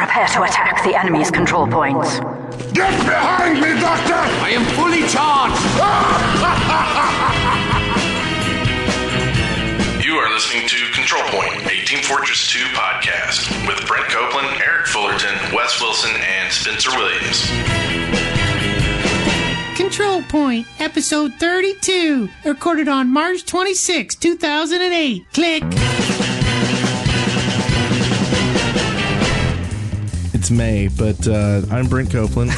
Prepare to attack the enemy's control points. Get behind me, Doctor! I am fully charged! You are listening to Control Point, a Team Fortress 2 podcast with Brent Copeland, Eric Fullerton, Wes Wilson, and Spencer Williams. Control Point, episode 32, recorded on March 26, 2008. Click. It's May, but I'm Brent Copeland.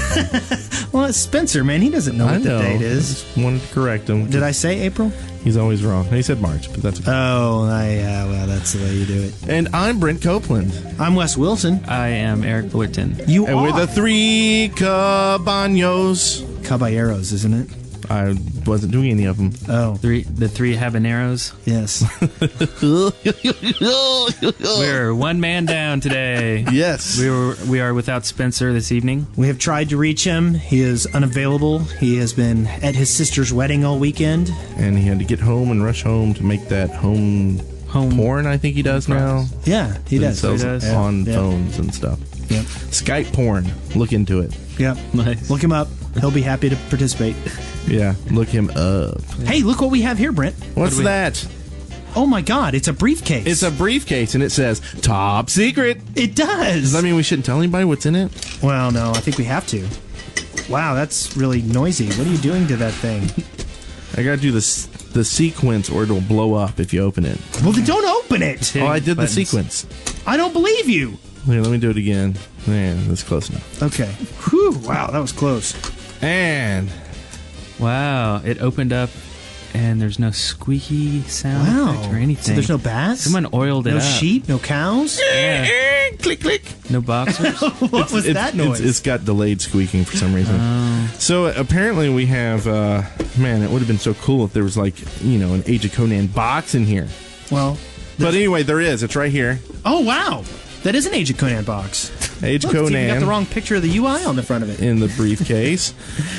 Well, it's Spencer, man. He doesn't know what the date is. I wanted to correct him. Did I say April? He's always wrong. He said March, but that's okay. Oh, yeah, well, that's the way you do it. And I'm Brent Copeland. I'm Wes Wilson. I am Eric Fullerton. You and are. we're the three cabanos. Caballeros, isn't it? I wasn't doing any of them. Oh. The three habaneros. Yes. We're one man down today. Yes. We are without Spencer this evening. We have tried to reach him. He is unavailable. He has been at his sister's wedding all weekend. And he had to get home and rush home to make that home porn, I think he does now. Yeah, he does. Sells He does. on phones and stuff. Yep. Skype porn. Look into it. Yep. Nice. Look him up. He'll be happy to participate. Yeah, look him up. Hey, look what we have here, Brent. What's that? Oh my God, it's a briefcase. It's a briefcase, and it says, top secret. It does. Does that mean we shouldn't tell anybody what's in it? Well, no, I think we have to. Wow, that's really noisy. What are you doing to that thing? I gotta do the sequence, or it'll blow up if you open it. Well, then don't open it. Oh, I did buttons. the sequence. I don't believe you. Here, let me do it again. Man, that's close enough. Okay. Whew, wow, that was close. And Wow, it opened up and there's no squeaky sound effect or anything. So there's no bass? Someone oiled it No up. sheep? No cows? Yeah. click, click. No boxers. What was that noise? It's got delayed squeaking for some reason. So apparently we have, man, it would have been so cool if there was like, an Age of Conan box in here. Well. But anyway, there is. It's right here. Oh, wow. That is an Age of Conan box. Age Look, Conan. it's even got the wrong picture of the UI on the front of it. In the briefcase.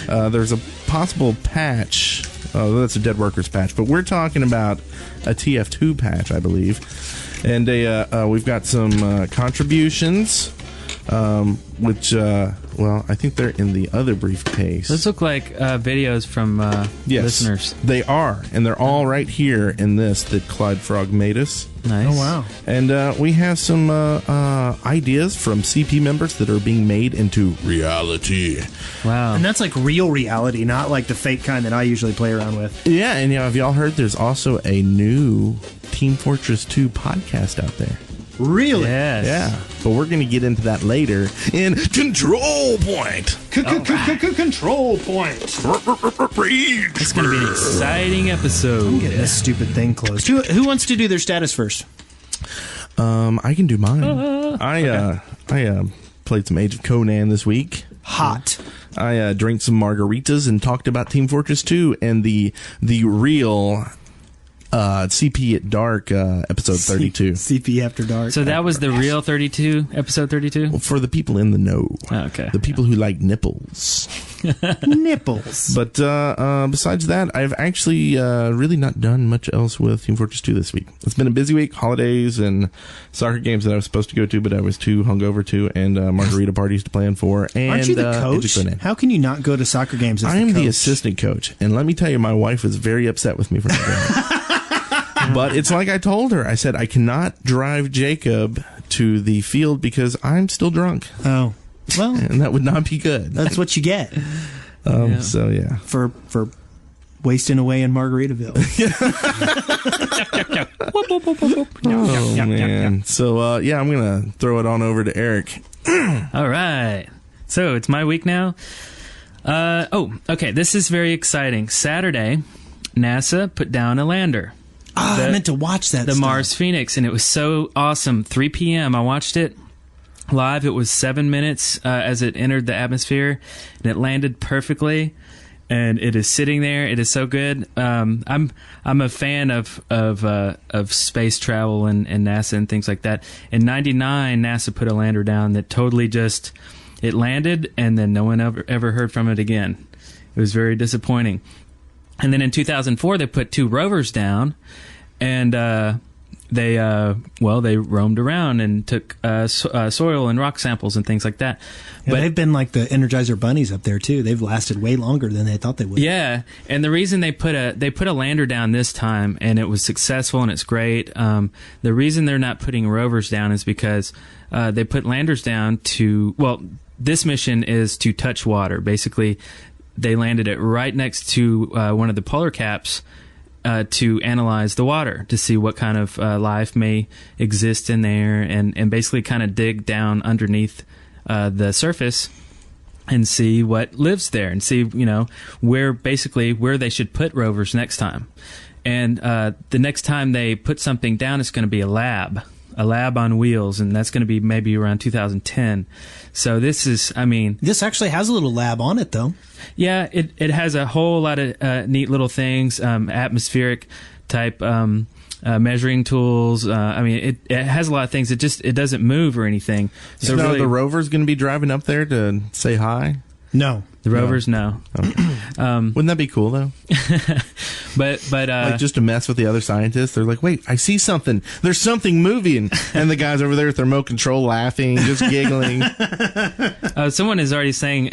There's a possible patch. Oh, that's a Dead Workers patch. But we're talking about a TF2 patch, I believe. And we've got some contributions, which, I think they're in the other briefcase. Those look like videos from listeners. They are. And they're all right here in this that Clyde Frog made us. Nice. Oh, wow. And we have some ideas from CP members that are being made into reality. Wow. And that's like real reality, not like the fake kind that I usually play around with. Yeah, and have y'all heard there's also a new Team Fortress 2 podcast out there? Really? Yes. Yeah. But we're going to get into that later in Control Point. Control point. It's going to be an exciting episode. I'm getting this stupid thing closed. Who wants to do their status first? I can do mine. I played some Age of Conan this week. Hot. I drank some margaritas and talked about Team Fortress 2 and the real CP at Dark episode 32. CP After Dark. So that was the real 32, episode 32? Well, for the people in the know. Okay. The people who like nipples. Nipples. But besides that, I've actually really not done much else with Team Fortress 2 this week. It's been a busy week, holidays and soccer games that I was supposed to go to, but I was too hungover to, and margarita parties to plan for. And, aren't you the coach? How can you not go to soccer games as I am the coach? the assistant coach, and let me tell you, my wife was very upset with me for not going. But it's like I told her. I said, I cannot drive Jacob to the field because I'm still drunk. Oh. Well. And that would not be good. That's what you get. So, yeah. For wasting away in Margaritaville. Oh, man. So, I'm going to throw it on over to Eric. All right. So it's my week now. Okay. This is very exciting. Saturday, NASA put down a lander. I meant to watch that. The Mars Phoenix, and it was so awesome. 3 p.m. I watched it live. It was 7 minutes as it entered the atmosphere, and it landed perfectly. And it is sitting there. It is so good. I'm a fan of space travel and NASA and things like that. In '99, NASA put a lander down that totally it landed, and then no one ever heard from it again. It was very disappointing. And then in 2004, they put 2 rovers down, and they roamed around and took soil and rock samples and things like that. Yeah, but they've been like the Energizer bunnies up there too. They've lasted way longer than they thought they would. Yeah, and the reason they put a lander down this time, and it was successful and it's great. The reason they're not putting rovers down is because they put landers down this mission is to touch water. Basically, they landed it right next to one of the polar caps to analyze the water to see what kind of life may exist in there, and basically kind of dig down underneath the surface and see what lives there, and see where they should put rovers next time. And the next time they put something down, it's going to be a lab on wheels, and that's going to be maybe around 2010. So this is, this actually has a little lab on it, though. Yeah, it has a whole lot of neat little things, atmospheric type measuring tools. It has a lot of things. It doesn't move or anything. So really, the rover's going to be driving up there to say hi? No. The rovers, no. Okay. Wouldn't that be cool, though? but like just to mess with the other scientists. They're like, wait, I see something. There's something moving. And the guys over there with their remote control laughing, just giggling. Someone is already saying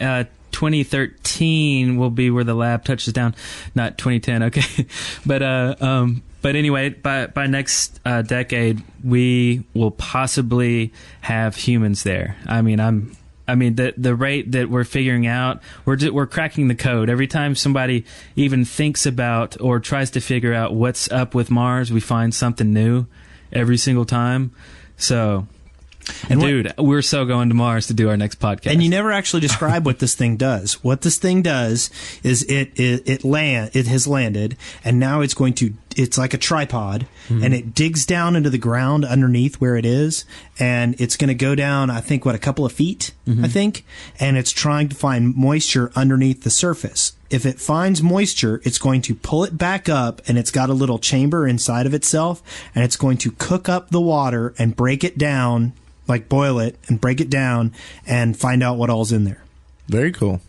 2013 will be where the lab touches down, not 2010. Okay. But anyway, by next decade, we will possibly have humans there. The rate that we're figuring out, we're cracking the code. Every time somebody even thinks about or tries to figure out what's up with Mars, we find something new every single time. So, we're so going to Mars to do our next podcast. And you never actually describe what this thing does. What this thing does is it has landed, and now it's like a tripod, and it digs down into the ground underneath where it is, and it's going to go down, I think, a couple of feet, I think, and it's trying to find moisture underneath the surface. If it finds moisture, it's going to pull it back up, and it's got a little chamber inside of itself, and it's going to cook up the water and break it down, like boil it and break it down, and find out what all's in there. Very cool.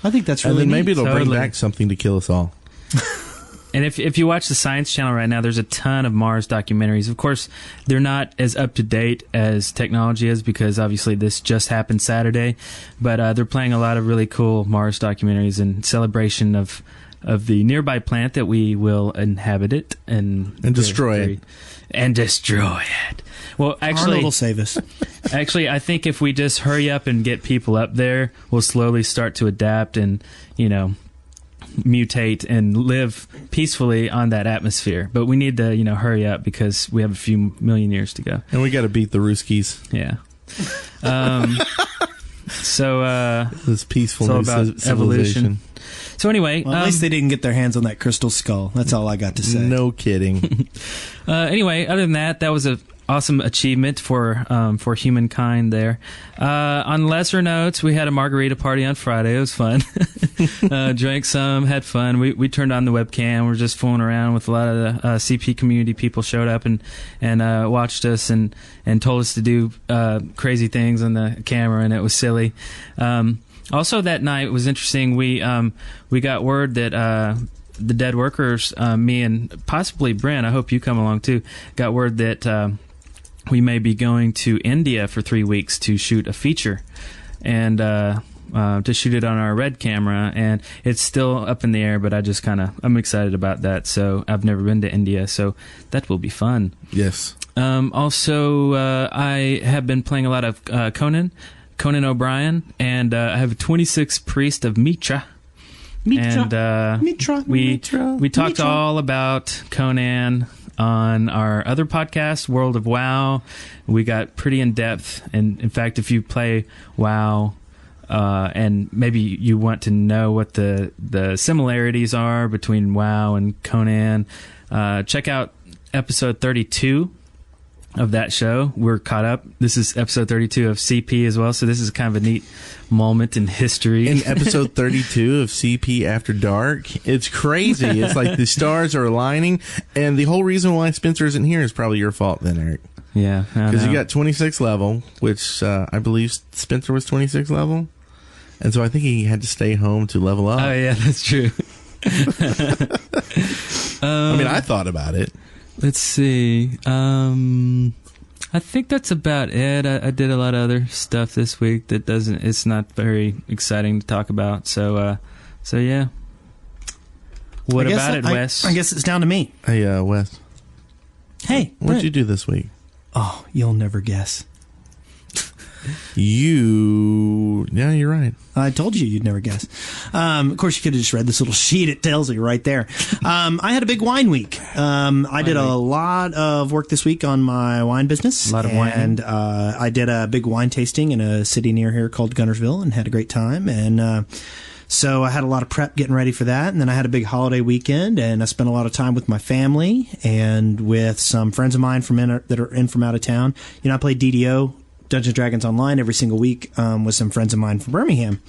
I think that's really neat. And then maybe it'll Totally. bring back something to kill us all. And if you watch the Science Channel right now, there's a ton of Mars documentaries. Of course, they're not as up to date as technology is, because obviously this just happened Saturday. But they're playing a lot of really cool Mars documentaries in celebration of the nearby planet that we will inhabit it and destroy it. And destroy it. Well, actually, Arnold will save us. Actually, I think if we just hurry up and get people up there, we'll slowly start to adapt and mutate and live peacefully on that atmosphere. But we need to, hurry up, because we have a few million years to go. And we got to beat the Ruskies. Yeah. This peaceful it's all about evolution. So anyway, at least they didn't get their hands on that crystal skull. That's all I got to say. No kidding. Anyway, other than that was a awesome achievement for humankind there. On lesser notes, we had a margarita party on Friday. It was fun. Drank some, had fun. We turned on the webcam. We're just fooling around with a lot of the CP community people showed up and watched us and told us to do crazy things on the camera, and it was silly. Also that night was interesting. We got word that the dead workers, me and possibly Brent, I hope you come along too, got word that we may be going to India for 3 weeks to shoot a feature, and to shoot it on our Red camera, and it's still up in the air, but I'm excited about that. So I've never been to India, so that will be fun. Yes. Also, I have been playing a lot of Conan O'Brien, and I have a 26 Priest of Mitra. We talked all about Conan on our other podcast, World of WoW. We got pretty in depth, and in fact, if you play WoW, and maybe you want to know what the similarities are between WoW and Conan, check out episode 32 of that show. We're caught up. This is episode 32 of CP as well, so this is kind of a neat moment in history. In episode 32 of CP After Dark, it's crazy. It's like the stars are aligning, and the whole reason why Spencer isn't here is probably your fault then, Eric. Yeah, because you got 26 level, which I believe Spencer was 26 level, and so I think he had to stay home to level up. Oh yeah, that's true. I mean, I thought about it. Let's see. I think that's about it. I did a lot of other stuff this week that it's not very exciting to talk about. So yeah. What about it, Wes? I guess it's down to me. Hey, Wes. Hey, what'd you do this week? Oh, you'll never guess. Yeah, you're right. I told you you'd never guess. Of course, you could have just read this little sheet. It tells you right there. I had a big wine week. I did a lot of work this week on my wine business. A lot of wine. And I did a big wine tasting in a city near here called Gunnersville and had a great time. And so I had a lot of prep getting ready for that. And then I had a big holiday weekend, and I spent a lot of time with my family and with some friends of mine that are in from out of town. You know, I played DDO, Dungeons & Dragons Online, every single week with some friends of mine from Birmingham,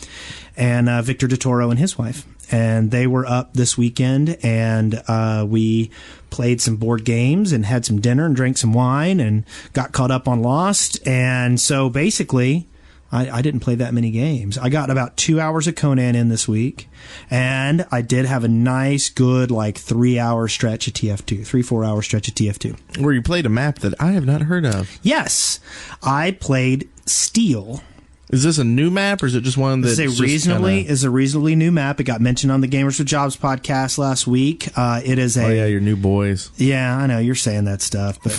and Victor DeToro and his wife. And they were up this weekend, and we played some board games and had some dinner and drank some wine and got caught up on Lost. And so basically, I didn't play that many games. I got about 2 hours of Conan in this week, and I did have a nice, good, 3-hour stretch of TF2, 3-4 hour stretch of TF2. Where you played a map that I have not heard of. Yes, I played Steel. Is this a new map, or is it just one that's It's a reasonably new map. It got mentioned on the Gamers with Jobs podcast last week. It is Oh, yeah, your new boys. Yeah, I know you're saying that stuff, but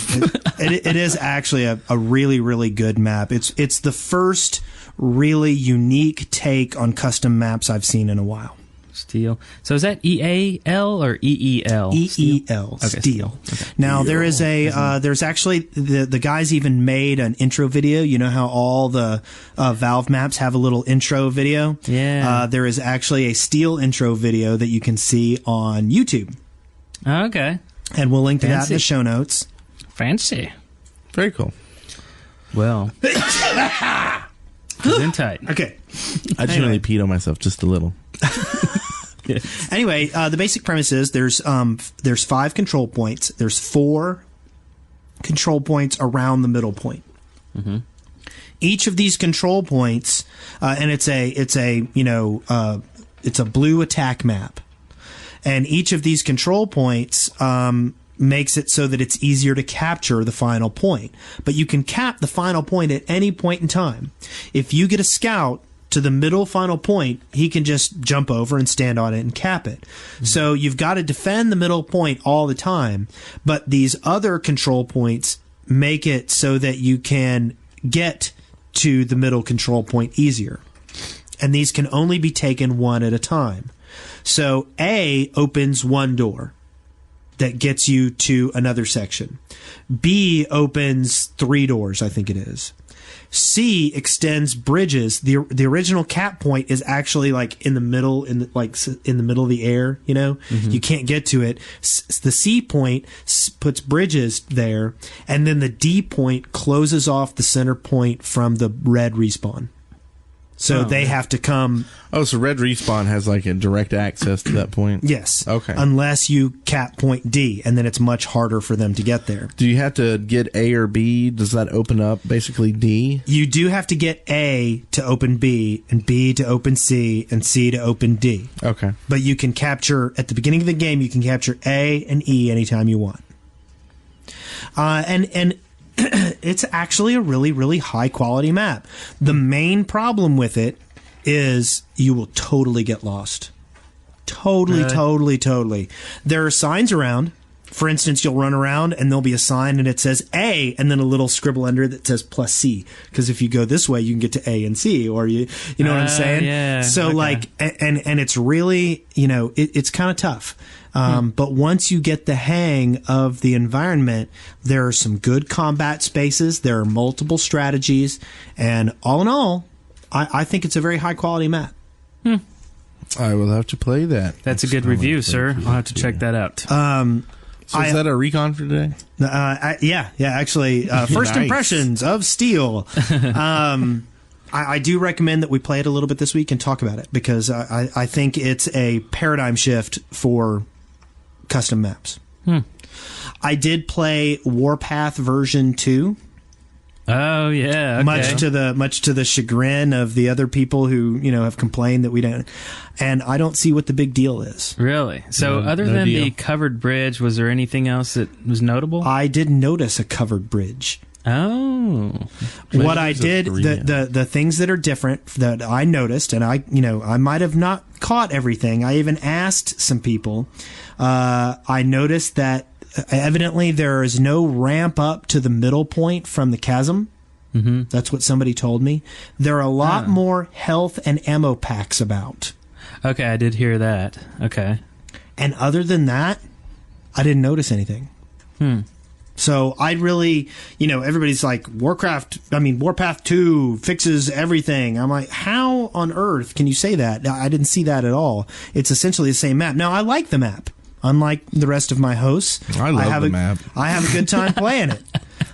it is actually a really, really good map. It's the first really unique take on custom maps I've seen in a while. Steel. So is that EAL or EEL? EEL. Okay, Steel. Okay. Now there is there's actually the guys even made an intro video. You know how all the Valve maps have a little intro video? Yeah. There is actually a Steel intro video that you can see on YouTube. Okay. And we'll link to that in the show notes. Fancy. Very cool. Well. In tight. Okay. I just really peed on myself just a little. Anyway, the basic premise is there's 5 control points. There's 4 control points around the middle point. Mm-hmm. Each of these control points, and it's a blue attack map, and each of these control points makes it so that it's easier to capture the final point. But you can cap the final point at any point in time. If you get a scout to the middle final point, he can just jump over and stand on it and cap it. Mm-hmm. So you've got to defend the middle point all the time, but these other control points make it so that you can get to the middle control point easier. And these can only be taken one at a time. So A opens one door that gets you to another section. B opens 3 doors, I think it is. C extends bridges. The original cap point is actually in the middle, in the middle of the air. You know, mm-hmm. You can't get to it. The C point puts bridges there, and then the D point closes off the center point from the red respawn. So they have to come. Oh, so red respawn has a direct access to that point? Yes. Okay. Unless you cap point D, and then it's much harder for them to get there. Do you have to get A or B? Does that open up basically D? You do have to get A to open B, and B to open C, and C to open D. Okay. But you can capture, at the beginning of the game, you can capture A and E anytime you want. And it's actually a really, really high quality map. The main problem with it is you will totally get lost. Totally. There are signs around. For instance, you'll run around and there'll be a sign and it says A and then a little scribble under that says plus C. Because if you go this way, you can get to A and C, or you know what I'm saying? Yeah. So okay. and it's really, it's kind of tough. But once you get the hang of the environment, there are some good combat spaces. There are multiple strategies. And all in all, I think it's a very high quality map. I will have to play that. That's a good review, sir. I'll have to check that out. So is that a recon for today? Yeah. Actually, first Nice. Impressions of Steel. I do recommend that we play it a little bit this week and talk about it, because I think it's a paradigm shift for custom maps. I did play Warpath version 2, Oh yeah, okay. much to the chagrin of the other people who have complained that we don't. And I don't see what the big deal is. Really? So other than the covered bridge, was there anything else that was notable? I didn't notice a covered bridge. Oh, what I did, the things that are different that I noticed, and I might have not caught everything. I even asked some people. I noticed that evidently there is no ramp up to the middle point from the chasm. Mm-hmm. That's what somebody told me. There are a lot more health and ammo packs about. Okay, I did hear that. Okay. And other than that, I didn't notice anything. So I really, everybody's like, Warpath 2 fixes everything. I'm like, how on earth can you say that? I didn't see that at all. It's essentially the same map. Now, I like the map. Unlike the rest of my hosts. I love the map. I have a good time playing it.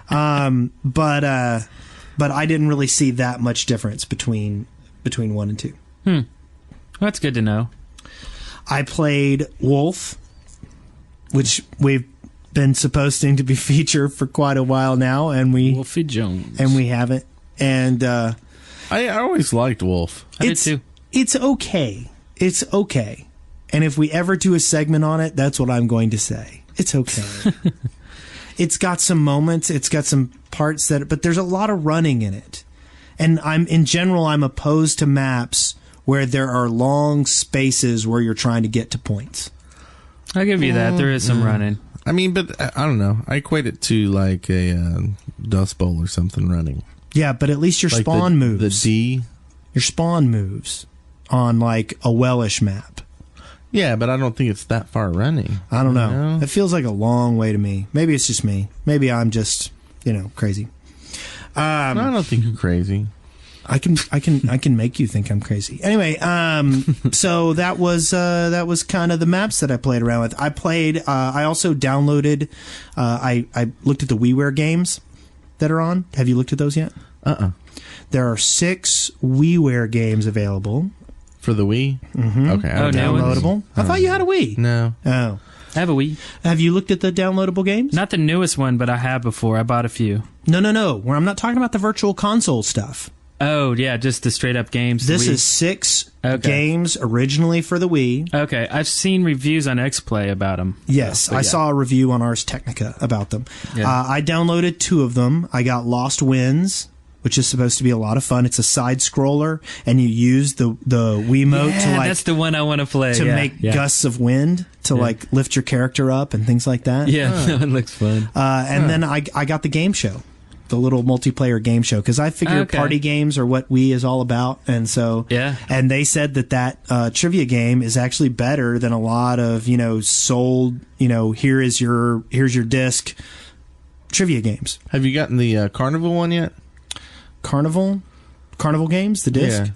But I didn't really see that much difference between 1 and 2. Well, that's good to know. I played Wolf, which we've been supposed to be featured for quite a while now, and Wolfie Jones, and we haven't. And I always liked Wolf. I did too. It's okay. It's okay. And if we ever do a segment on it, that's what I'm going to say. It's okay. It's got some moments. It's got some parts but there's a lot of running in it. And I'm opposed to maps where there are long spaces where you're trying to get to points. I'll give you that. There is some running. I mean, but I don't know. I equate it to like a Dust Bowl or something running. Yeah, but at least your like spawn moves. The D. Your spawn moves on like a Wellish map. Yeah, but I don't think it's that far running. I don't know. It feels like a long way to me. Maybe it's just me. Maybe I'm just, crazy. No, I don't think you're crazy. I can make you think I'm crazy. Anyway, so that was kind of the maps that I played around with. I also downloaded. I looked at the WiiWare games that are on. Have you looked at those yet? There are 6 WiiWare games available. For the Wii? Mm-hmm. Okay. Downloadable? I thought you had a Wii. No. Oh. I have a Wii. Have you looked at the downloadable games? Not the newest one, but I have before. I bought a few. No. Where I'm not talking about the virtual console stuff. Oh, yeah, just the straight-up games. This is 6 games originally for the Wii. Okay, I've seen reviews on XPlay about them. Yes, I saw a review on Ars Technica about them. Yeah. I downloaded 2 of them. I got Lost Winds, which is supposed to be a lot of fun. It's a side-scroller, and you use the Wiimote to that's the one I want to play. To make gusts of wind to lift your character up and things like that. Yeah, it looks fun. And then I got the game show. The little multiplayer game show, because I figure party games are what Wii is all about, and so and they said that trivia game is actually better than a lot of sold here's your disc trivia games. Have you gotten the Carnival one yet? Carnival games, the disc.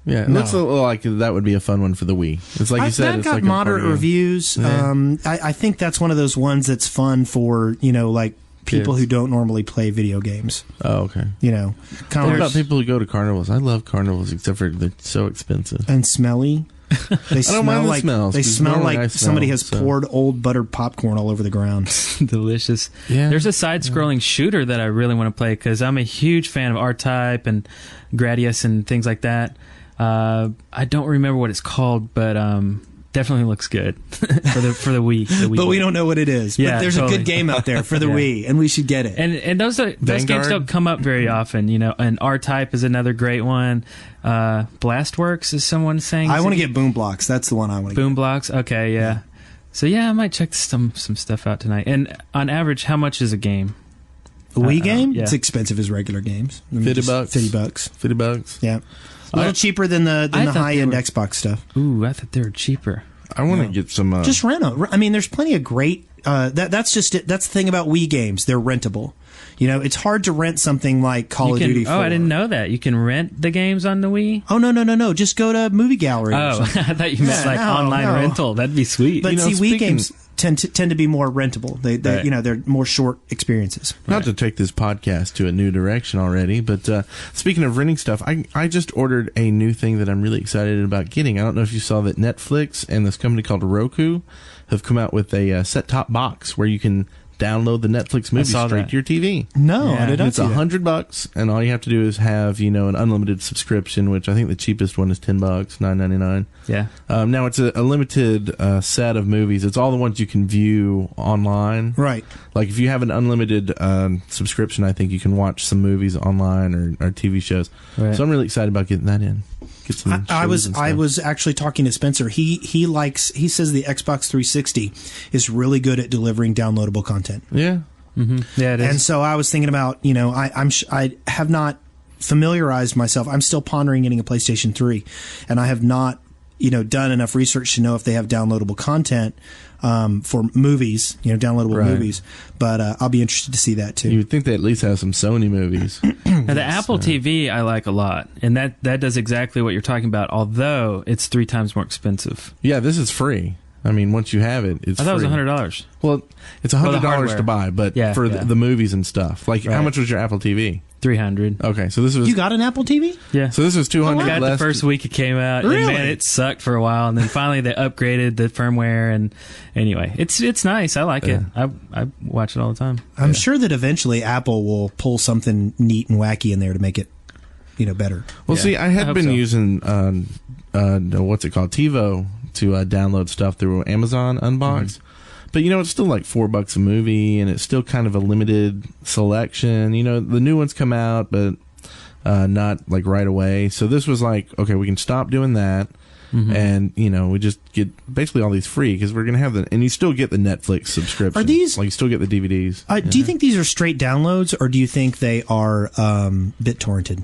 Yeah, it looks a little like that would be a fun one for the Wii. It's like you said, that it's got like moderate reviews. Yeah. I think that's one of those ones that's fun for like people Kids who don't normally play video games. Oh, okay. Kind what about people who go to carnivals? I love carnivals, except for they're so expensive and smelly. They I don't mind the smells. They smell like somebody has so. poured old buttered popcorn all over the ground. Delicious. Yeah. There's a side-scrolling shooter that I really want to play because I'm a huge fan of R-Type and Gradius and things like that. I don't remember what it's called, but definitely looks good for the Wii. But we don't know what it is. Yeah, but there's a good game out there for the Wii, and we should get it. And those games don't come up very often, And R-Type is another great one. Blastworks is someone saying. I want to get Boom Blocks. That's the one I want to get. Boom Blocks. Okay, yeah. So I might check some stuff out tonight. And on average, how much is a game? A Wii game? Yeah. It's expensive as regular games. $50. $50. Yeah. A little cheaper than the high-end Xbox stuff. Ooh, I thought they were cheaper. I want to get some. Just rent them. I mean, there's plenty of great. That's just it. That's the thing about Wii games. They're rentable. It's hard to rent something like Call of Duty 4. Oh, I didn't know that. You can rent the games on the Wii? Oh, no. Just go to Movie Gallery. Oh, I thought you meant online rental. That'd be sweet. But Wii games tend to be more rentable. They right. They're more short experiences. Not to take this podcast to a new direction already, but speaking of renting stuff, I just ordered a new thing that I'm really excited about getting. I don't know if you saw that Netflix and this company called Roku have come out with a set-top box where you can download the Netflix movie saw straight that. to your TV. No, I did not It's see that. $100, and all you have to do is have an unlimited subscription, which I think the cheapest one is $10, $9.99. Yeah. Now it's a limited set of movies. It's all the ones you can view online. Right. Like if you have an unlimited subscription, I think you can watch some movies online or TV shows. Right. So I'm really excited about getting that in. Get some I shows and was stuff. actually talking to Spencer. He says the Xbox 360 is really good at delivering downloadable content. Yeah. Yeah, it is. And so I was thinking about, I have not familiarized myself. I'm still pondering getting a PlayStation 3, and I have not, done enough research to know if they have downloadable content for movies, downloadable Right. movies. But I'll be interested to see that too. You would think they at least have some Sony movies. Now, the Apple TV I like a lot, and that does exactly what you're talking about, although it's 3 times more expensive. Yeah, this is free. I mean, once you have it, it's I thought free. it was $100. Well, it's the $100 hardware. to buy, but Yeah, for yeah. the movies and stuff. Like, how Right. much was your Apple TV? $300. Okay, so this was You got an Apple TV? Yeah. so this was 200 I got it less. the first week it came out, Really? and man, it sucked for a while, and then finally they upgraded the firmware, and anyway, it's nice. I like it. I watch it all the time. I'm sure that eventually Apple will pull something neat and wacky in there to make it, better. Well, Yeah, see, I had I hope been so. using what's it called, TiVo, to download stuff through Amazon Unbox. But it's still like $4 a movie, and it's still kind of a limited selection. The new ones come out, but not like right away. So this was like, okay, we can stop doing that, and we just get basically all these free because we're gonna have and you still get the Netflix subscription. Are these- like you still get the DVDs? Do you think these are straight downloads, or do you think they are BitTorrented?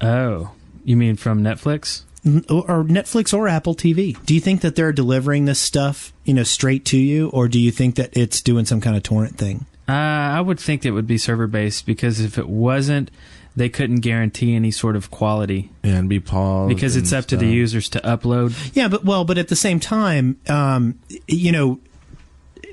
Oh, you mean from Netflix? Or Netflix or Apple TV? Do you think that they're delivering this stuff, straight to you, or do you think that it's doing some kind of torrent thing? I would think it would be server based, because if it wasn't, they couldn't guarantee any sort of quality, And be paused because it's and up to the stuff. users to upload. Yeah, but at the same time,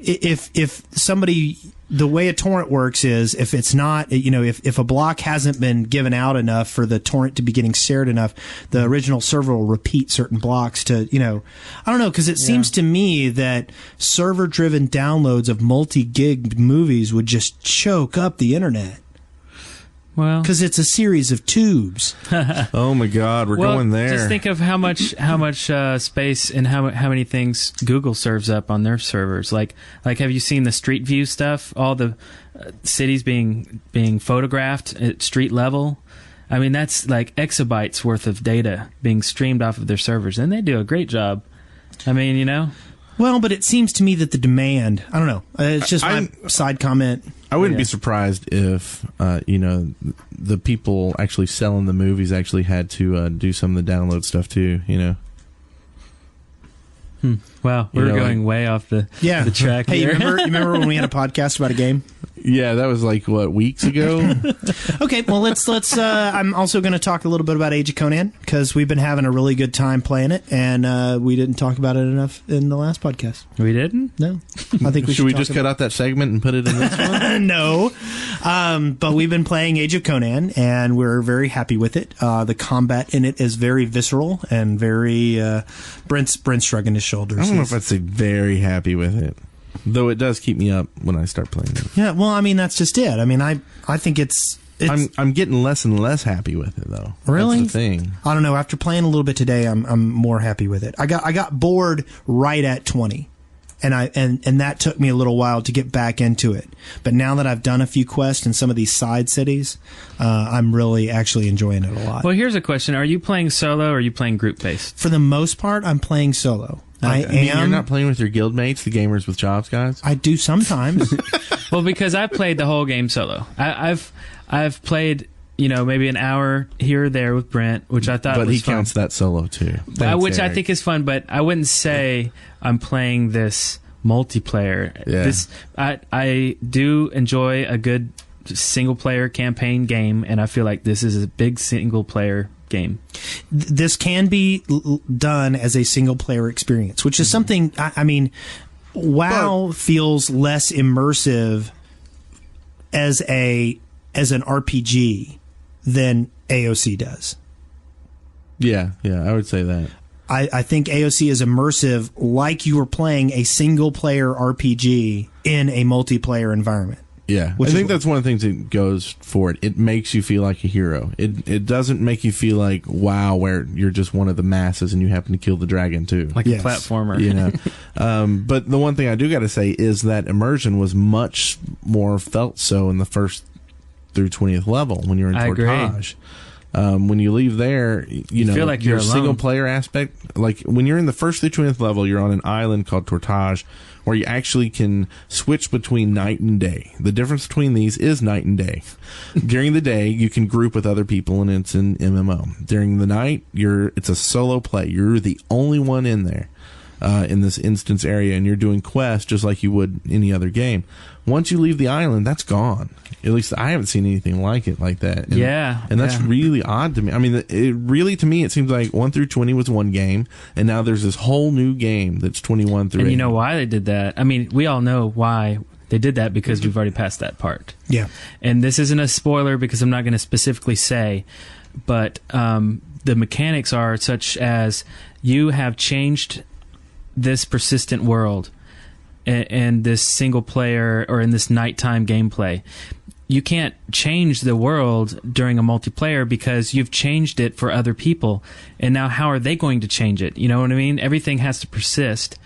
if somebody, the way a torrent works is if it's not, if a block hasn't been given out enough for the torrent to be getting shared enough, the original server will repeat certain blocks to, I don't know, because it seems to me that server-driven downloads of multi-gig movies would just choke up the internet. Well, Because it's a series of tubes. Oh my God, we're going there. Just think of how much space and how many things Google serves up on their servers. Like have you seen the Street View stuff? All the cities being photographed at street level. I mean, that's like exabytes worth of data being streamed off of their servers, and they do a great job. I mean, Well, but it seems to me that the demand, I don't know, it's just my side comment. I wouldn't be Yeah. surprised if, the people actually selling the movies actually had to do some of the download stuff too, Wow, we're going way off the track. Hey, you here. remember when we had a podcast about a game? Yeah, that was like, weeks ago? Okay, well, let's I'm also going to talk a little bit about Age of Conan, because we've been having a really good time playing it, and we didn't talk about it enough in the last podcast. We didn't? No. I think we Should we talk just cut out that segment and put it in this one? No. But we've been playing Age of Conan, and we're very happy with it. The combat in it is very visceral and very... Brent's shrugging his shoulders. I don't know if I'd say very happy with it. Though it does keep me up when I start playing it. Yeah, well, I mean, that's just it. I mean, I think it's I'm getting less and less happy with it, though. Really? That's the thing. I don't know. After playing a little bit today, I'm more happy with it. I got bored right at 20, and that took me a little while to get back into it. But now that I've done a few quests in some of these side cities, I'm really actually enjoying it a lot. Well, here's a question: are you playing solo or are you playing group based? For the most part, I'm playing solo. I mean, am. you're not playing with your guild mates, the Gamers with Jobs guys? I do sometimes. Well, because I played the whole game solo. I've played maybe an hour here or there with Brent, which I thought But was he fun. counts that solo, too. Which I Eric. think is fun, but I wouldn't say I'm playing this multiplayer. Yeah. I do enjoy a good single player campaign game, and I feel like this is a big single player game. This can be done as a single player experience, which is something, I mean, WoW feels less immersive as an RPG than AOC does. Yeah, I would say that. I think AOC is immersive like you were playing a single-player RPG in a multiplayer environment. Yeah, I think that's one of the things that goes for it. It makes you feel like a hero. It doesn't make you feel like, wow, where you're just one of the masses and you happen to kill the dragon too. Like a platformer. You know? But the one thing I do got to say is that immersion was much more felt so in the first through 20th level when you're in Tortage. When you leave there, you know, feel like your you're single player aspect, like when you're in the first through 20th level, you're on an island called Tortage where you actually can switch between night and day. The difference between these is night and day. During the day, you can group with other people and it's an MMO. During the night, it's a solo play. You're the only one in there. In this instance area, and you're doing quests just like you would any other game. Once you leave the island, that's gone. At least I haven't seen anything like it like that. And, and that's really odd to me. I mean, to me, it seems like 1 through 20 was one game, and now there's this whole new game that's 21 through. And 80. you know why they did that? I mean, we all know why they did that because we've already passed that part. Yeah. And this isn't a spoiler because I'm not going to specifically say, but the mechanics are such as you have changed this persistent world and this single player or in this nighttime gameplay. You can't change the world during a multiplayer because you've changed it for other people, and now how are they going to change it? You know what I mean? Everything has to persist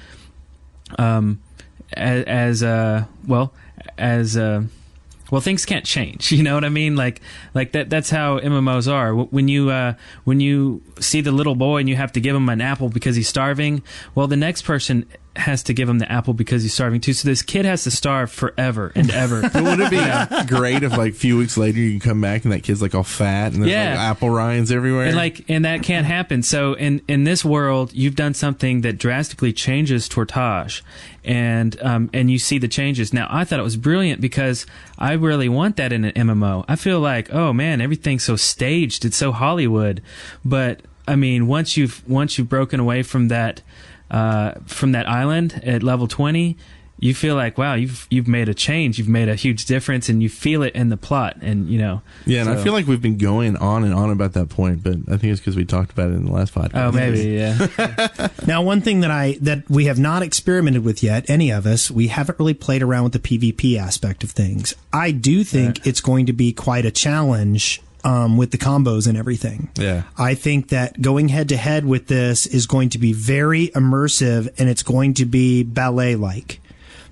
well, things can't change. You know what I mean? Like that. That's how MMOs are. When you see the little boy and you have to give him an apple because he's starving, well, the next person has to give him the apple because he's starving too. So this kid has to starve forever and ever. But would it be great if, like, a few weeks later you can come back and that kid's like all fat and there's like apple rinds everywhere? And that can't happen. So in this world, you've done something that drastically changes Tortage, and you see the changes. Now, I thought it was brilliant because I really want that in an MMO. I feel like, oh man, everything's so staged. It's so Hollywood. But I mean, once you've broken away from that island at level 20, you feel like, wow, you've made a change, you've made a huge difference, and you feel it in the plot, and you know. Yeah, and I feel like we've been going on and on about that point, but I think it's because we talked about it in the last podcast. Oh, maybe, yeah. Now, one thing that we have not experimented with yet, any of us, we haven't really played around with the PvP aspect of things. I do think it's going to be quite a challenge with the combos and everything. Yeah. I think that going head to head with this is going to be very immersive, and it's going to be ballet-like.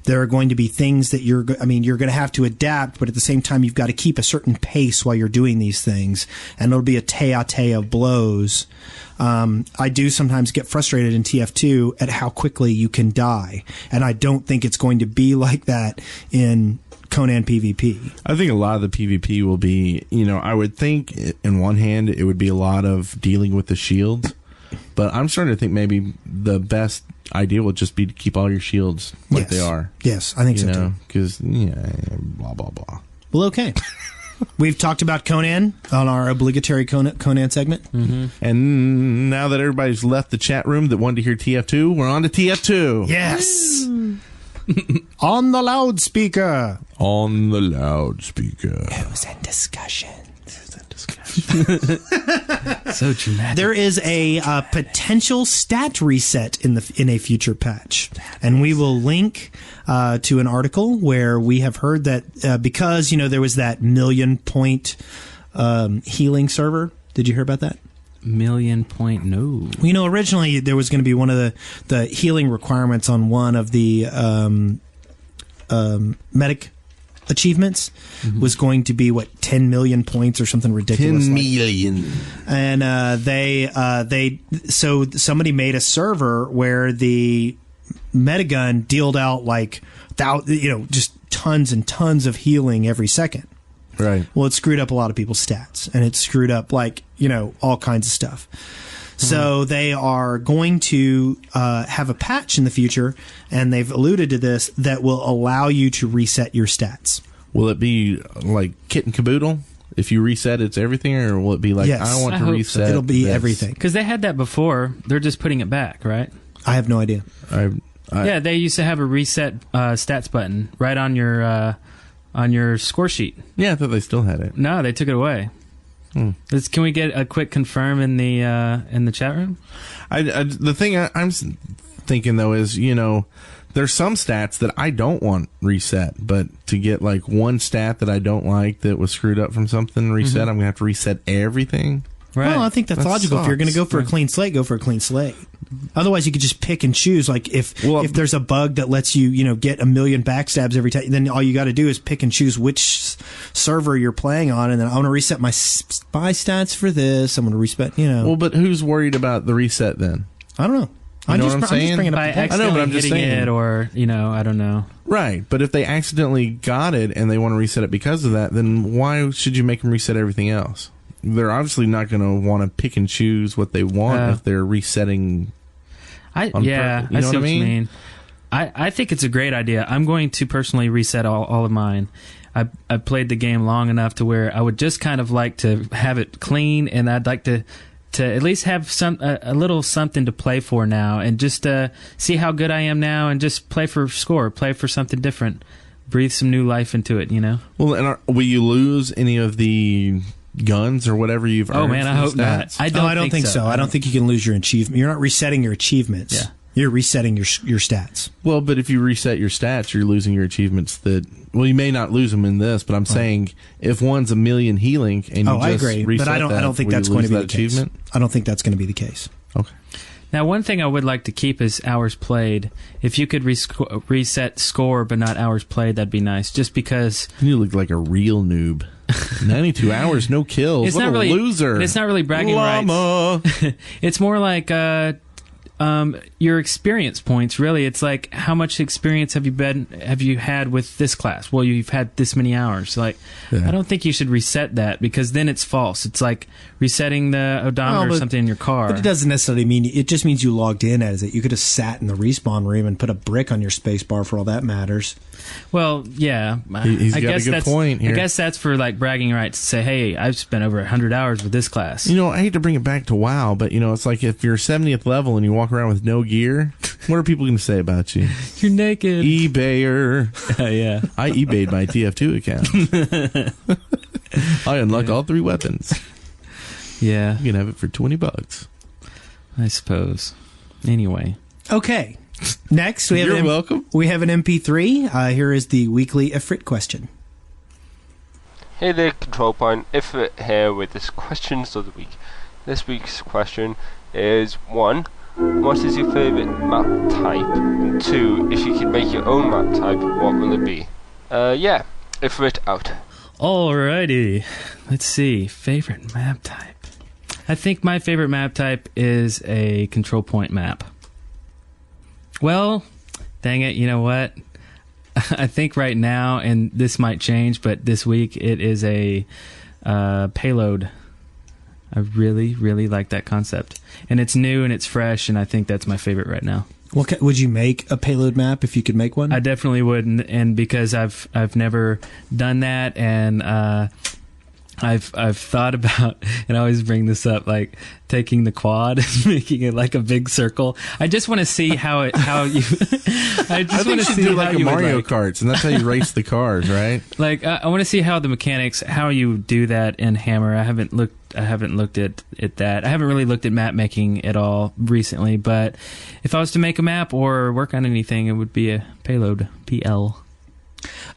There are going to be things that you're going to have to adapt, but at the same time, you've got to keep a certain pace while you're doing these things, and it'll be a tete-a-tete of blows. I do sometimes get frustrated in TF2 at how quickly you can die, and I don't think it's going to be like that in Conan PvP. I think a lot of the PvP will be, I would think in one hand it would be a lot of dealing with the shields, but I'm starting to think maybe the best idea will just be to keep all your shields like they are. Yes, I think so too. Because, blah, blah, blah. Well, okay. We've talked about Conan on our obligatory Conan segment. Mm-hmm. And now that everybody's left the chat room that wanted to hear TF2, we're on to TF2. Yes! On the loudspeaker. On the loudspeaker. News and discussion. So dramatic. There is a potential stat reset in a future patch, and we will link to an article where we have heard that because there was that 1,000,000 point healing server. Did you hear about that? 1,000,000 point? No. Originally there was going to be one of the healing requirements on one of the medic achievements was going to be 10 million points or something ridiculous. 10 million. And so somebody made a server where the Metagun dealt out just tons and tons of healing every second. Right. Well, it screwed up a lot of people's stats, and it screwed up all kinds of stuff. So they are going to have a patch in the future, and they've alluded to this, that will allow you to reset your stats. Will it be like kit and caboodle? If you reset, it's everything, or will it be like, yes. I want to reset? So. It'll be this. everything. Because they had that before. They're just putting it back, right? I have no idea. Yeah, they used to have a reset stats button right on your score sheet. Yeah, I thought they still had it. No, they took it away. Can we get a quick confirm in the chat room? The thing I'm thinking though is, there's some stats that I don't want reset, but to get like one stat that I don't like that was screwed up from something reset, I'm gonna have to reset everything. Right. Well, I think that's logical. If you're going to go for a clean slate, go for a clean slate. Otherwise, you could just pick and choose. Like if there's a bug that lets you, get 1 million backstabs every time, then all you got to do is pick and choose which server you're playing on, and then I want to reset my spy stats for this. I'm going to reset, Well, but who's worried about the reset then? I don't know. I'm just bringing up by the accidentally I know, but I'm just hitting saying it, or I don't know. Right, but if they accidentally got it and they want to reset it because of that, then why should you make them reset everything else? They're obviously not going to want to pick and choose what they want if they're resetting. I see what you mean. I think it's a great idea. I'm going to personally reset all of mine. I played the game long enough to where I would just kind of like to have it clean, and I'd like to at least have a little something to play for now, and just see how good I am now, and just play for score, play for something different, breathe some new life into it. Well, and will you lose any of the guns or whatever you've earned? Oh man, I hope not. I don't think so. I don't think you can lose your achievement. You're not resetting your achievements. Yeah. You're resetting your stats. Well, but if you reset your stats, you're losing your achievements you may not lose them in this, but I'm saying if one's 1 million healing and you I agree, reset but I don't think that's going to be the case. I don't think that's going to be the case. Okay. Now, one thing I would like to keep is hours played. If you could reset score but not hours played, that'd be nice. Just because you look like a real noob. 92 hours, no kills. What a loser! It's not really bragging rights. It's more like your experience points. Really, it's like how much experience have you had with this class? Well, you've had this many hours. I don't think you should reset that, because then it's false. It's like resetting the odometer or something in your car. But it doesn't necessarily mean it just means you logged in as it. You could have sat in the respawn room and put a brick on your space bar for all that matters. Well, yeah, he's got a good point here. I guess that's for like bragging rights to say, hey, I've spent over 100 hours with this class. I hate to bring it back to WoW, but it's like if you're 70th level and you walk around with no gear, what are people going to say about you? You're naked. eBayer. Yeah. I eBayed my TF2 account. I unlocked all 3 weapons. Yeah. You can have it for $20. I suppose. Anyway. Okay. Next, we have You're welcome. We have an MP3. Here is the weekly Ifrit question. Hey there, Control Point. Ifrit here with this questions of the week. This week's question is 1. What is your favourite map type? And 2. If you could make your own map type, what will it be? Ifrit out. Alrighty. Let's see. Favorite map type. I think my favorite map type is a control point map. Well, dang it, you know what? I think right now, and this might change, but this week it is a payload. I really, really like that concept. And it's new and it's fresh, and I think that's my favorite right now. Would you make a payload map if you could make one? I definitely would, and because I've never done that, and I've thought about, and I always bring this up, like taking the quad and making it like a big circle. I just want to see how you. I just want to see do how like you a Mario would, Karts, and that's how you race the cars, right? Like I want to see how the mechanics, how you do that in Hammer. I haven't looked at that. I haven't really looked at map making at all recently. But if I was to make a map or work on anything, it would be a payload PL.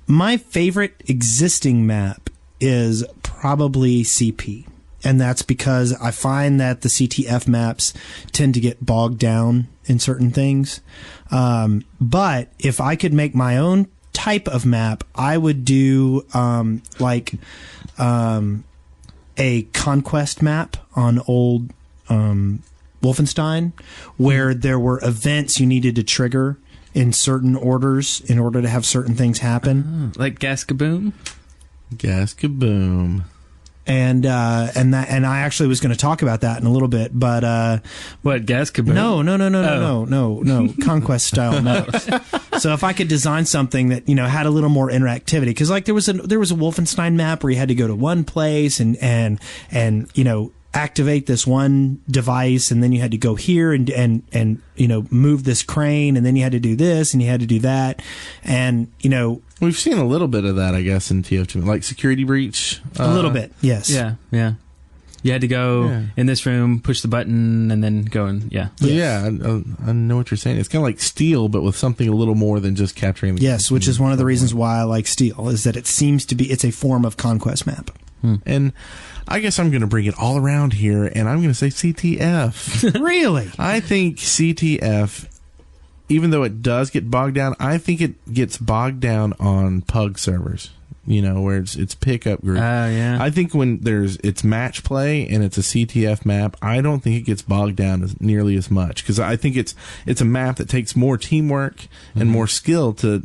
My favorite existing map is probably CP. And that's because I find that the CTF maps tend to get bogged down in certain things. But if I could make my own type of map, I would do a conquest map on old Wolfenstein, where there were events you needed to trigger in certain orders in order to have certain things happen. Like Gas Kaboom? Gas Kaboom. And I actually was going to talk about that in a little bit, but what, Gas Kaboom? No, conquest style maps. So if I could design something that had a little more interactivity, because like there was a Wolfenstein map where you had to go to one place and activate this one device, and then you had to go here and move this crane, and then you had to do this and you had to do that, and we've seen a little bit of that, I guess, in TF2, like security breach. A little bit, yes. Yeah. You had to go in this room, push the button, and then go and I know what you're saying. It's kind of like Steel, but with something a little more than just capturing the Yes, which is one of the reasons why I like Steel, is that it seems to be, it's a form of conquest map. And I guess I'm going to bring it all around here, and I'm going to say CTF. Really? I think CTF, even though it does get bogged down, I think it gets bogged down on Pug servers. Where it's pickup group. I think when it's match play and it's a CTF map, I don't think it gets bogged down nearly as much, because I think it's a map that takes more teamwork and more skill to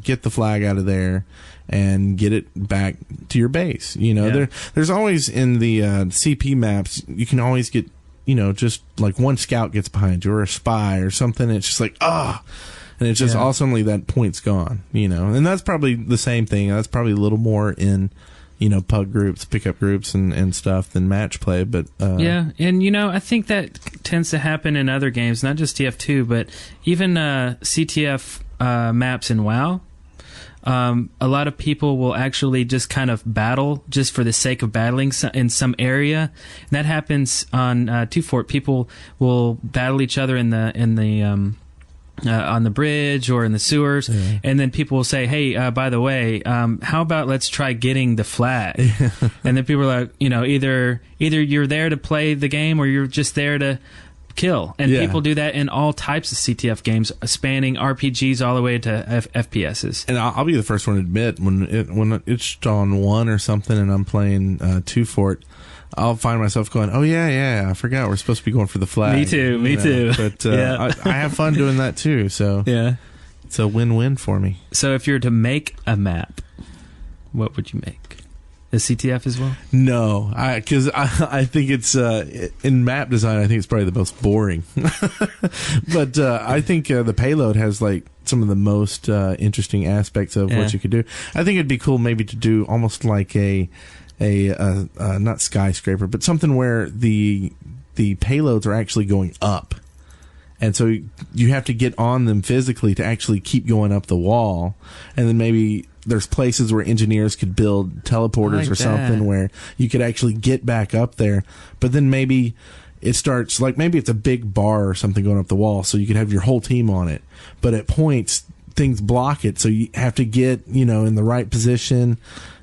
get the flag out of there and get it back to your base. There's always in the CP maps, you can always get just like one scout gets behind you or a spy or something. It's just like and it's just all suddenly that point's gone, and that's probably the same thing. That's probably a little more in, pug groups, pickup groups, and stuff than match play. But and I think that tends to happen in other games, not just TF2, but even CTF maps in WoW. A lot of people will actually just kind of battle just for the sake of battling in some area. And that happens on Two Fort. People will battle each other in the on the bridge or in the sewers, and then people will say, hey, by the way, how about let's try getting the flag? And then people are like, either you're there to play the game or you're just there to kill. And people do that in all types of CTF games, spanning RPGs all the way to FPSs. And I'll be the first one to admit, when it's on 1 or something and I'm playing Two Fort, I'll find myself going, oh, yeah, I forgot we're supposed to be going for the flag. Me too. But I have fun doing that, too. So it's a win-win for me. So if you're to make a map, what would you make? A CTF as well? No, because I think it's, in map design, I think it's probably the most boring. But I think the payload has, like, some of the most interesting aspects of what you could do. I think it'd be cool maybe to do almost like a not skyscraper, but something where the payloads are actually going up, and so you have to get on them physically to actually keep going up the wall. And then maybe there's places where engineers could build teleporters or something where you could actually get back up there. But then maybe it starts, like, maybe it's a big bar or something going up the wall, so you could have your whole team on it, but at points things block it, so you have to get in the right position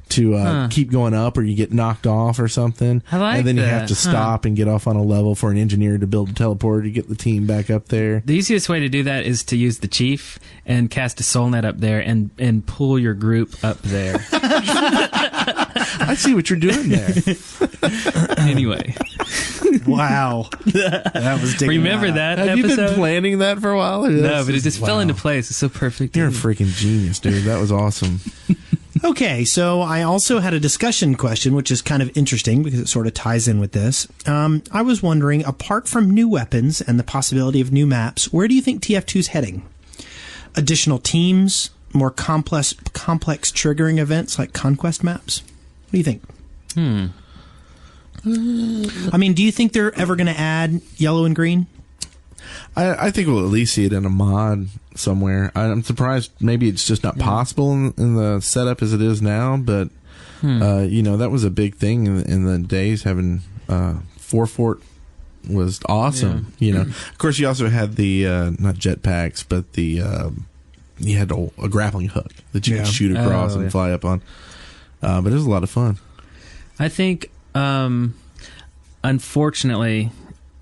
to keep going up, or you get knocked off or something. And then you have to stop and get off on a level for an engineer to build a teleporter to get the team back up there. The easiest way to do that is to use the chief and cast a soul net up there and pull your group up there. I see what you're doing there. Anyway. Wow. That was digging. Remember that Have episode? you been planning that for a while? No, but it just fell into place. It's so perfect. You're a freaking genius, dude. That was awesome. Okay, so I also had a discussion question, which is kind of interesting because it sort of ties in with this. I was wondering, apart from new weapons and the possibility of new maps, where do you think TF2's heading? Additional teams? More complex triggering events like conquest maps? What do you think? I mean, do you think they're ever going to add yellow and green? I think we'll at least see it in a mod somewhere. I'm surprised maybe it's just not possible in the setup as it is now, but that was a big thing in the days. Having 4-Fort was awesome. Of course, you also had the not jetpacks, but the you had a grappling hook that you could shoot across and fly up on. But it was a lot of fun. I think, unfortunately,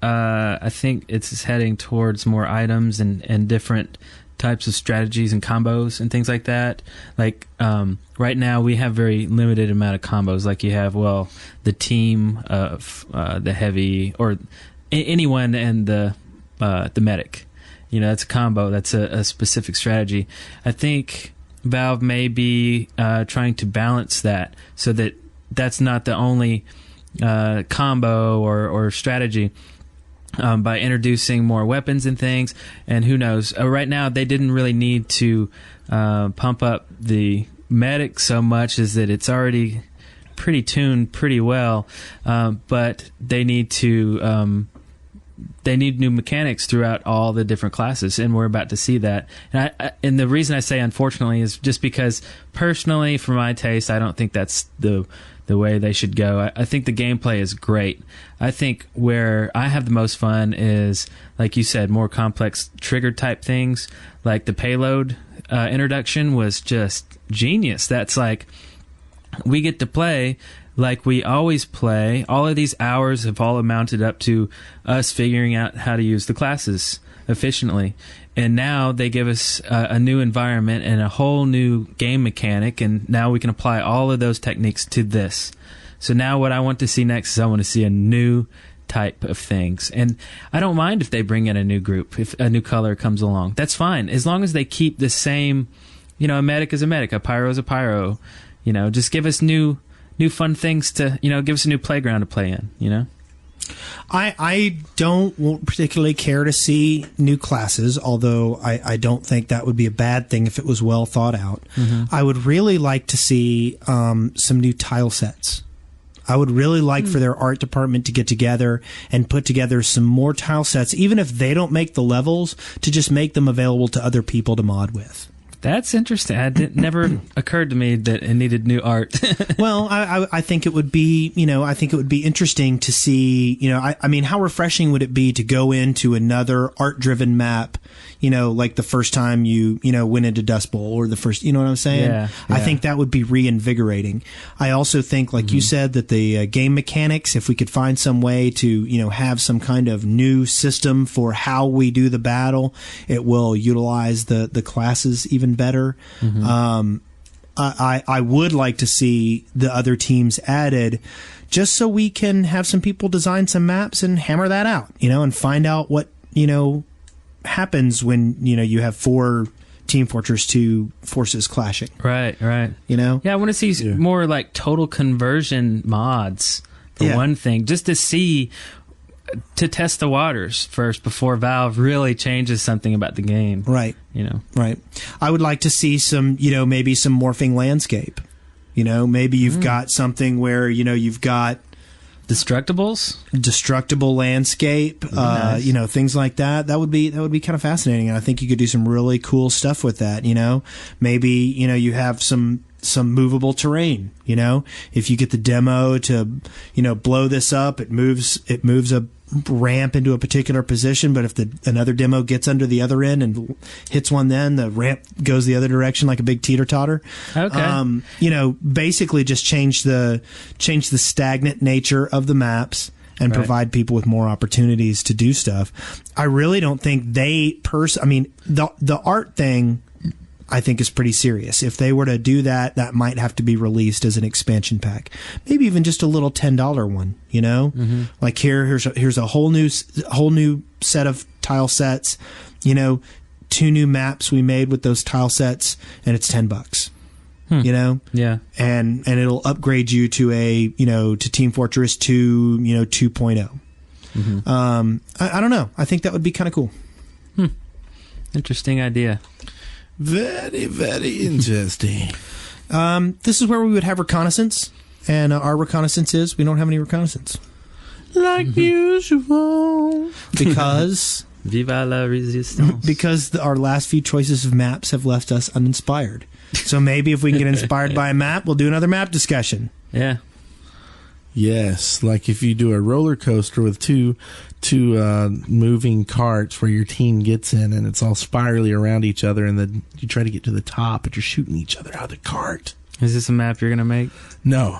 I think it's heading towards more items and different types of strategies and combos and things like that. Like, right now we have very limited amount of combos. Like you have, the team of the heavy, or anyone, and the medic. That's a combo. That's a specific strategy. I think Valve may be trying to balance that so that that's not the only combo or strategy. By introducing more weapons and things, and who knows? Right now, they didn't really need to pump up the medic so much, as that it's already pretty tuned pretty well. But they need to they need new mechanics throughout all the different classes, and we're about to see that. And the reason I say unfortunately is just because personally, for my taste, I don't think that's the the way they should go. I think the gameplay is great. I think where I have the most fun is, like you said, more complex trigger type things. Like the payload introduction was just genius. That's like, we get to play like we always play. All of these hours have all amounted up to us figuring out how to use the classes efficiently. And now they give us a new environment and a whole new game mechanic, and now we can apply all of those techniques to this. So now what I want to see next is I want to see a new type of things. And I don't mind if they bring in a new group, if a new color comes along. That's fine, as long as they keep the same, a medic is a medic, a pyro is a pyro. Just give us new fun things to, give us a new playground to play in, I won't particularly care to see new classes, although I don't think that would be a bad thing if it was well thought out. I would really like to see some new tile sets. I would really like for their art department to get together and put together some more tile sets, even if they don't make the levels, to just make them available to other people to mod with. That's interesting. It never occurred to me that it needed new art. Well, I think it would be, I think it would be interesting to see, I mean, how refreshing would it be to go into another art-driven map, like the first time you went into Dust Bowl, or the first, you know what I'm saying? Yeah. I think that would be reinvigorating. I also think, like you said, that the game mechanics, if we could find some way to, have some kind of new system for how we do the battle, it will utilize the classes even better. I would like to see the other teams added, just so we can have some people design some maps and hammer that out, and find out what, happens when, you have 4 Team Fortress 2 forces clashing. Right. Yeah, I want to see more like total conversion mods, for one thing, just to see, to test the waters first before Valve really changes something about the game. Right. Right. I would like to see some, maybe some morphing landscape. Maybe you've got something where, you've got destructible landscape, nice. Things like that. That would be kind of fascinating, and I think you could do some really cool stuff with that. Maybe you have some movable terrain. If you get the demo to blow this up, it moves a ramp into a particular position, but if another demo gets under the other end and hits one, then the ramp goes the other direction like a big teeter-totter. Okay. Basically just change the stagnant nature of the maps and provide people with more opportunities to do stuff. I really don't think the art thing, I think, is pretty serious. If they were to do that, that might have to be released as an expansion pack. Maybe even just a little $10 one, Like here's a whole new set of tile sets, 2 new maps we made with those tile sets, and it's $10. Yeah. And it'll upgrade you to to Team Fortress 2, 2.0. I don't know. I think that would be kind of cool. Interesting idea. Very, very interesting. This is where we would have reconnaissance, and our reconnaissance is we don't have any reconnaissance. Like usual. Because... Viva la resistance. Because our last few choices of maps have left us uninspired. So maybe if we can get inspired by a map, we'll do another map discussion. Yeah. Yes, like if you do a roller coaster with two moving carts where your team gets in and it's all spirally around each other, and then you try to get to the top, but you're shooting each other out of the cart. Is this a map you're going to make? No.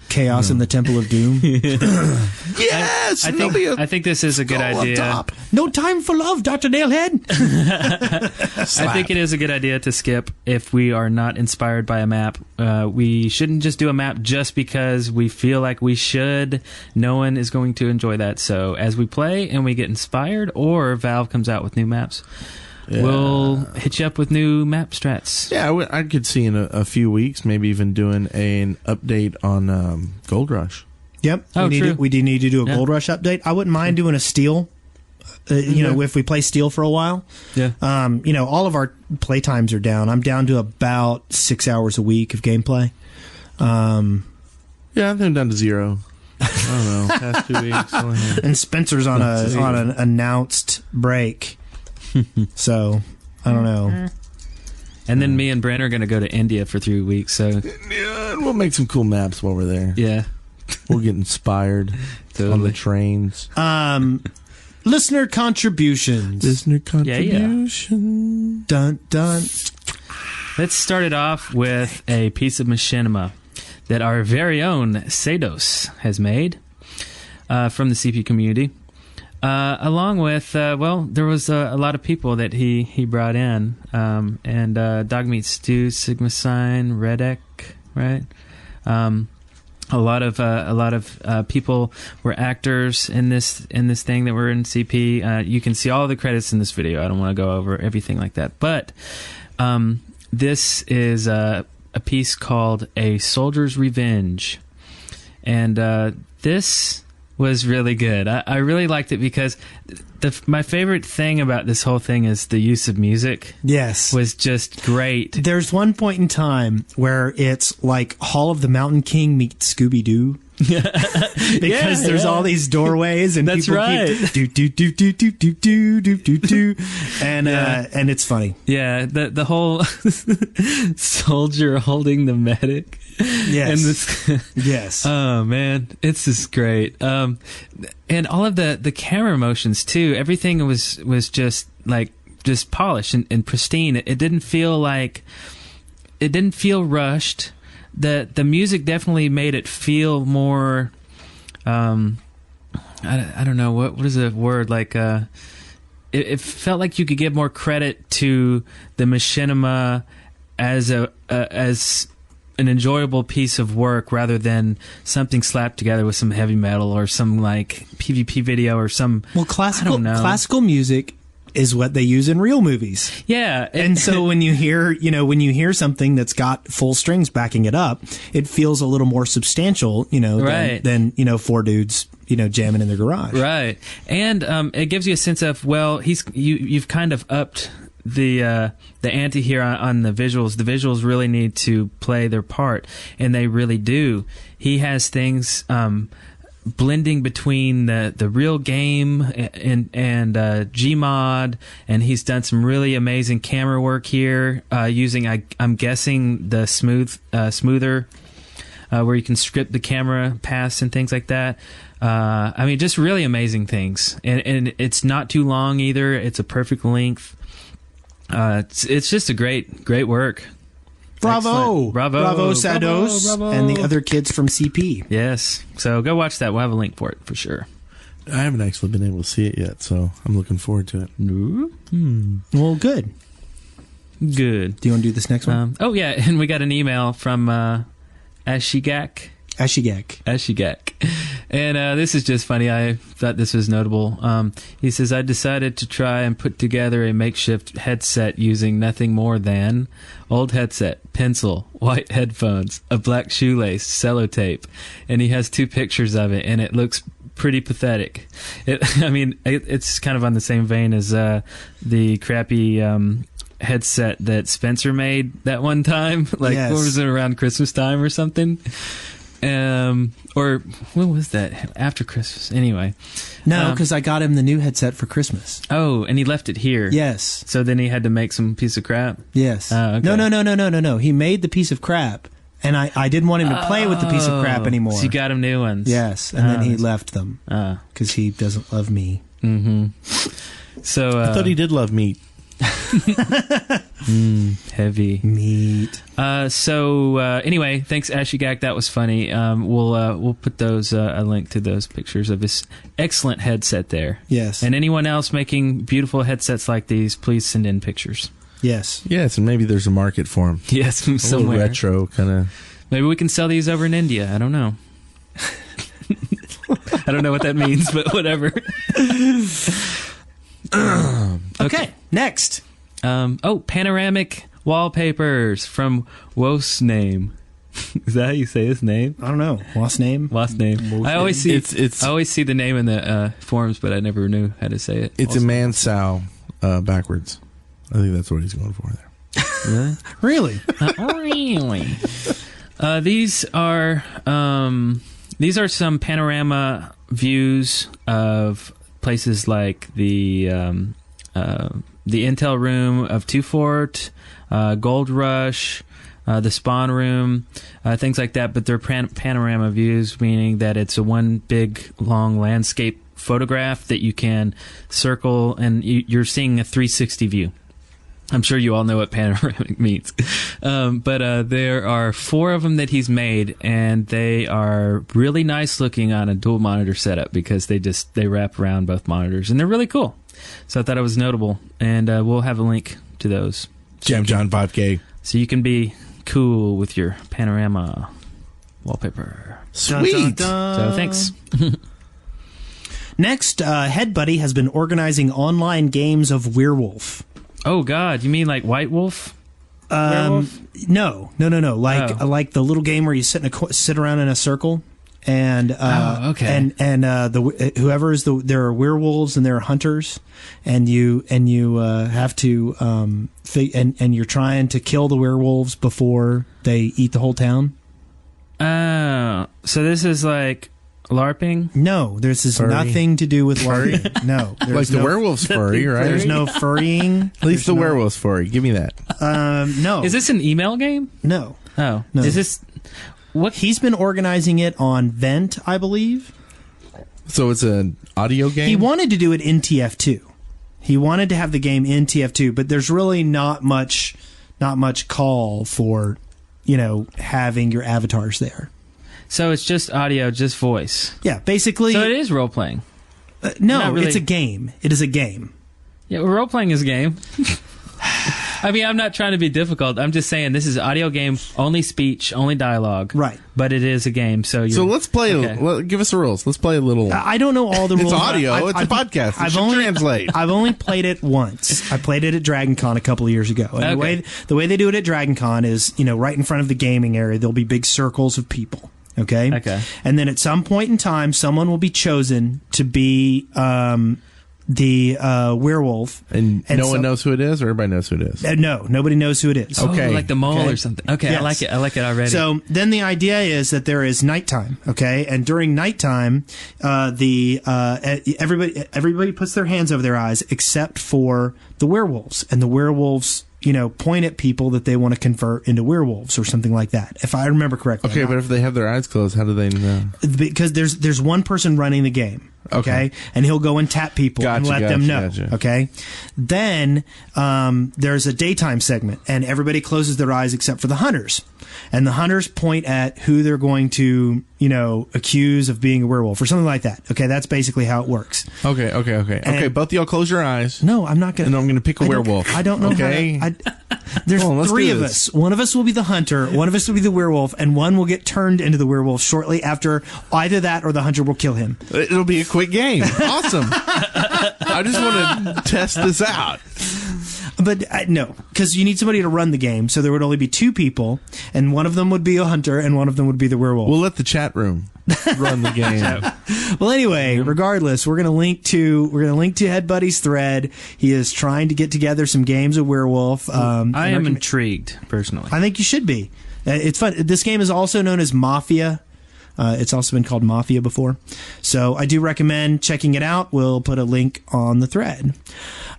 Chaos in the Temple of Doom. Yes! I think this is a good idea. No time for love, Dr. Nailhead. I think it is a good idea to skip if we are not inspired by a map. We shouldn't just do a map just because we feel like we should. No one is going to enjoy that. So as we play and we get inspired, or Valve comes out with new maps, we'll hit you up with new map strats. Yeah, I could see in a few weeks, maybe even doing an update on Gold Rush. Yep. We do need to do a Gold Rush update. I wouldn't mind doing a Steel. If we play Steel for a while. Yeah. All of our play times are down. I'm down to about 6 hours a week of gameplay. Yeah, I think I'm down to 0. I don't know. Past 2 weeks. And Spencer's on an announced break. So, I don't know. And then me and Brent are going to go to India for 3 weeks. So Yeah, We'll make some cool maps while we're there. Yeah. We'll get inspired on the trains. Listener contributions. Listener contribution. Yeah. Dun, dun. Let's start it off with a piece of machinima that our very own SaDoS has made from the CP community. Along with, there was a lot of people that he brought in. And Dog Meat Stew, Sigma Sign, Redek, right? A lot of people were actors in this thing that were in CP. You can see all the credits in this video. I don't want to go over everything like that, but this is a piece called "A Soldier's Revenge," and this was really good. I really liked it because my favorite thing about this whole thing is the use of music. Yes. Was just great. There's one point in time where it's like Hall of the Mountain King meets Scooby-Doo. Because there's all these doorways and that's people right. keep do and it's funny. Yeah, the whole soldier holding the medic. Yes. And this, yes. Oh man, it's just great. And all of the camera motions too. Everything was just polished and pristine. It didn't feel rushed. The music definitely made it feel more. I don't know what is the word like. It felt like you could give more credit to the machinima as an enjoyable piece of work rather than something slapped together with some heavy metal or some like PvP video or some. Well, classical music is what they use in real movies. Yeah. And so when you hear something that's got full strings backing it up, it feels a little more substantial, right. than four dudes, jamming in their garage. Right. And it gives you a sense of, well, you've kind of upped the ante here on the visuals. The visuals really need to play their part, and they really do. He has things blending between the real game and Gmod, and he's done some really amazing camera work here using I'm guessing the smoother where you can script the camera paths and things like that. I mean, just really amazing things, and it's not too long either. It's a perfect length. It's just a great work. Bravo! Excellent. Bravo, SaDoS, and the other kids from CP. Yes. So go watch that. We'll have a link for it for sure. I haven't actually been able to see it yet, so I'm looking forward to it. Well, good. Good. Do you want to do this next one? Oh, yeah. And we got an email from Ashigak. And this is just funny. I thought this was notable. He says, I decided to try and put together a makeshift headset using nothing more than old headset, pencil, white headphones, a black shoelace, sellotape. And he has 2 pictures of it, and it looks pretty pathetic. It's kind of on the same vein as the crappy headset that Spencer made that one time. Like, yes. What was it, around Christmas time or something? Or when was that? After Christmas. Anyway. No, because I got him the new headset for Christmas. Oh, and he left it here. Yes. So then he had to make some piece of crap? Yes. Okay. No. He made the piece of crap, and I didn't want him to play with the piece of crap anymore. So you got him new ones? Yes, and then he left them because he doesn't love me. Mm-hmm. So I thought he did love meat. Heavy meat. Anyway, thanks Ashigak. That was funny. We'll put those a link to those pictures of this excellent headset there. Yes. And anyone else making beautiful headsets like these, please send in pictures. Yes. Yes, and maybe there's a market for them. Yes, somewhere. Retro kind of. Maybe we can sell these over in India. I don't know. I don't know what that means, but whatever. Okay, next. Panoramic Wallpapers from Wossname. Is that how you say his name? I don't know. Wossname. I always see the name in the forums, but I never knew how to say it. It's a Mansau backwards. I think that's what he's going for there. Really? Really? These are some panorama views of places like the Intel room of 2 Fort, Gold Rush, the spawn room, things like that. But they're panorama views, meaning that it's a one big long landscape photograph that you can circle, and you're seeing a 360 view. I'm sure you all know what panoramic means. But there are 4 of them that he's made, and they are really nice looking on a dual monitor setup because they wrap around both monitors, and they're really cool. So I thought it was notable, and we'll have a link to those. Jam John 5K. So you can be cool with your panorama wallpaper. Sweet. So thanks. Next, Headbuddy has been organizing online games of Werewolf. Oh God, you mean like White Wolf? Werewolf? No. Like the little game where you sit around in a circle, and okay. and there are werewolves and there are hunters, and you have to and you're trying to kill the werewolves before they eat the whole town. Oh, so this is like LARPing? No, this is nothing to do with LARPing. No, like the werewolf's furry, right? There's no furrying. At least the werewolf's furry. Give me that. No. Is this an email game? No. Oh, no. Is this what? He's been organizing it on Vent, I believe. So it's an audio game? He wanted to do it in TF2. He wanted to have the game in TF2, but there's really not much call for, having your avatars there. So it's just audio, just voice. Yeah, basically. So it is role playing. No, really. It's a game. It is a game. Yeah, role playing is a game. I mean, I'm not trying to be difficult. I'm just saying this is audio game, only speech, only dialogue. Right. But it is a game, so let's play. Okay. Give us the rules. Let's play a little. I don't know all the rules. It's audio. It's a podcast. It should translate. I've only played it once. I played it at Dragon Con a couple of years ago. And the way they do it at Dragon Con is, right in front of the gaming area, there'll be big circles of people. Okay. And then at some point in time, someone will be chosen to be the werewolf, and no one knows who it is, or everybody knows who it is. No, nobody knows who it is. Okay, like the mole or something. Okay, yes. I like it already. So then the idea is that there is nighttime. Okay, and during nighttime, everybody puts their hands over their eyes except for the werewolves, and the werewolves point at people that they want to convert into werewolves or something like that, if I remember correctly. Okay, but if they have their eyes closed, how do they know? Because there's one person running the game. Okay, and he'll go and tap people and let them know. Okay, then there's a daytime segment, and everybody closes their eyes except for the hunters, and the hunters point at who they're going to accuse of being a werewolf or something like that. Okay, that's basically how it works. Okay, both of y'all close your eyes. No, I'm not going to. And I'm going to pick a werewolf. I don't know. Okay. There's 3 of us. One of us will be the hunter, one of us will be the werewolf, and one will get turned into the werewolf shortly after either that or the hunter will kill him. It'll be a quick game. Awesome. I just want to test this out. But no, because you need somebody to run the game, so there would only be 2 people, and one of them would be a hunter, and one of them would be the werewolf. We'll let the chat room run the game. Well, anyway, regardless, we're going to link to Headbuddy's thread. He is trying to get together some games of Werewolf. I am intrigued, personally. I think you should be. It's fun. This game is also known as Mafia. It's also been called Mafia before. So I do recommend checking it out. We'll put a link on the thread.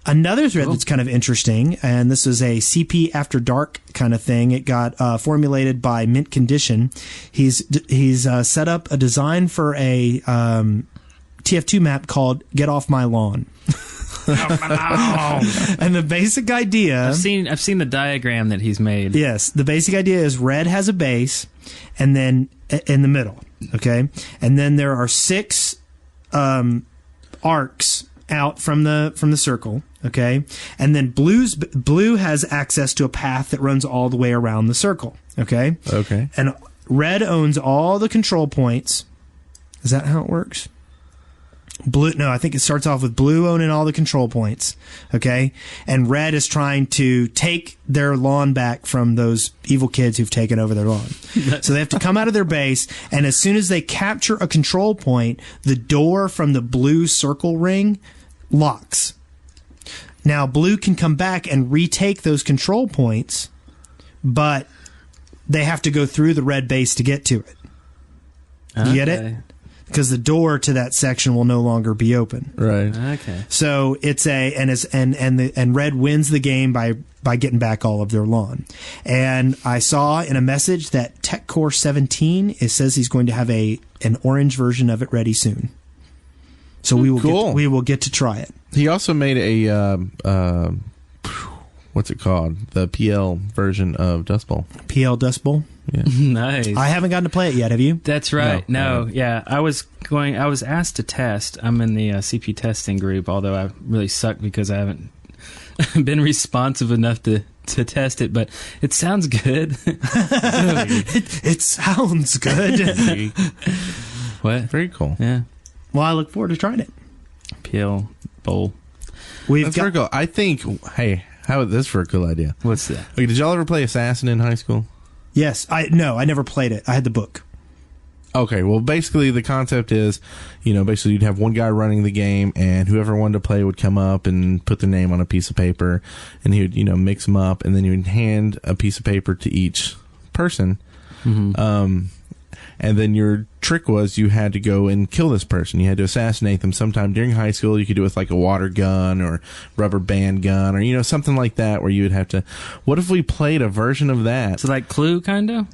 Another thread that's kind of interesting, and this is a CP After Dark kind of thing. It got formulated by Mint Condition. He's set up a design for a TF2 map called Get Off My Lawn. And the basic idea... I've seen the diagram that he's made. Yes. The basic idea is red has a base, and then in the middle, okay? And then there are 6 arcs out from the circle, okay? And then blue has access to a path that runs all the way around the circle, okay? Okay. And red owns all the control points. Is that how it works? No, I think it starts off with blue owning all the control points, okay? And red is trying to take their lawn back from those evil kids who've taken over their lawn. So they have to come out of their base, and as soon as they capture a control point, the door from the blue circle ring locks. Now, blue can come back and retake those control points, but they have to go through the red base to get to it. You get it? because the door to that section will no longer be open. Right. Okay. So it's and Red wins the game by getting back all of their lawn. And I saw in a message that Tech Core 17 says he's going to have an orange version of it ready soon. So we will get to try it. He also made a what's it called? The PL version of Dust Bowl. PL Dust Bowl. Yeah. Nice. I haven't gotten to play it yet. Have you? That's right. No, yeah. I was asked to test. I'm in the CP testing group, although I really suck because I haven't been responsive enough to test it, but it sounds good. It sounds good. What? Very cool. Yeah. Well, I look forward to trying it. PL Bowl. That's very cool. I think, hey, how about this for a cool idea? What's that? Okay, did y'all ever play Assassin in high school? Yes. I never played it. I had the book. Okay, well, basically the concept is, basically you'd have one guy running the game, and whoever wanted to play would come up and put their name on a piece of paper, and he would, mix them up, and then you would hand a piece of paper to each person. Mm-hmm. And then your trick was you had to go and kill this person. You had to assassinate them sometime during high school. You could do it with like a water gun or rubber band gun or, something like that where you would have to... What if we played a version of that? So like Clue, kind of?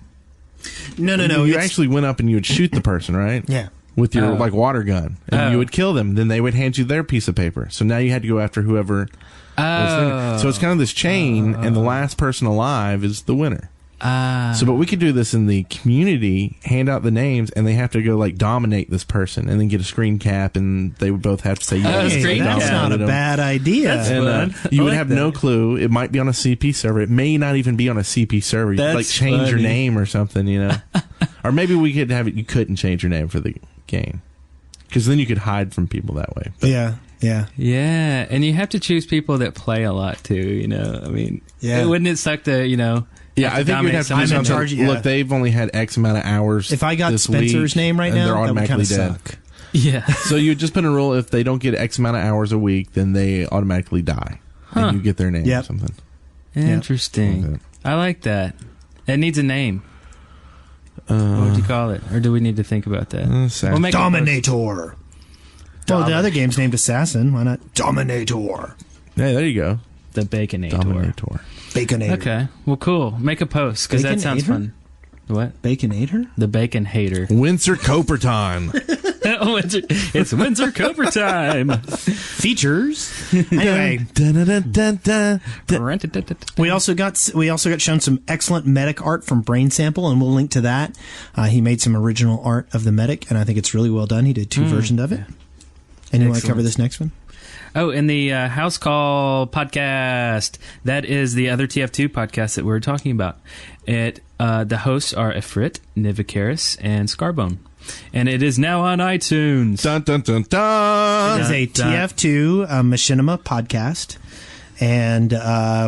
No. You actually went up and you would shoot the person, right? Yeah. With your water gun. And you would kill them. Then they would hand you their piece of paper. So now you had to go after whoever was there. So it's kind of this chain, and the last person alive is the winner. But we could do this in the community, hand out the names, and they have to go like dominate this person, and then get a screen cap, and they would both have to say, "Yeah, that's not a bad idea." And you would have no clue. It might be on a CP server. It may not even be on a CP server. You could like change your name or something, or maybe we could have it. You couldn't change your name for the game, because then you could hide from people that way. But, yeah, and you have to choose people that play a lot too. Wouldn't it suck to Yeah, I think you'd have to do something. Look, they've only had X amount of hours. If I got this Spencer's week, name right now, they're automatically that would dead. suck. Yeah. So you just put a rule: if they don't get X amount of hours a week, then they automatically die, and you get their name or something. Interesting. Okay. I like that. It needs a name. What would you call it? Or do we need to think about that? We'll make Dominator. Well, the other game's named Assassin. Why not Dominator? Hey, there you go. The Baconator. Baconator. Okay. Well, cool. Make a post, because that sounds fun. What? Baconator? The Bacon Hater. Windsor Coper time. It's Windsor Coper time. Features. Anyway, we also got shown some excellent medic art from Brainsample, and we'll link to that. He made some original art of the medic, and I think it's really well done. He did 2 versions of it. And you want to cover this next one? Oh, in the House Call podcast, that is the other TF2 podcast that we're talking about. The hosts are Ifrit, Nivicaris, and Scarbone. And it is now on iTunes. Dun, dun, dun, dun. It is a TF2 Machinima podcast, and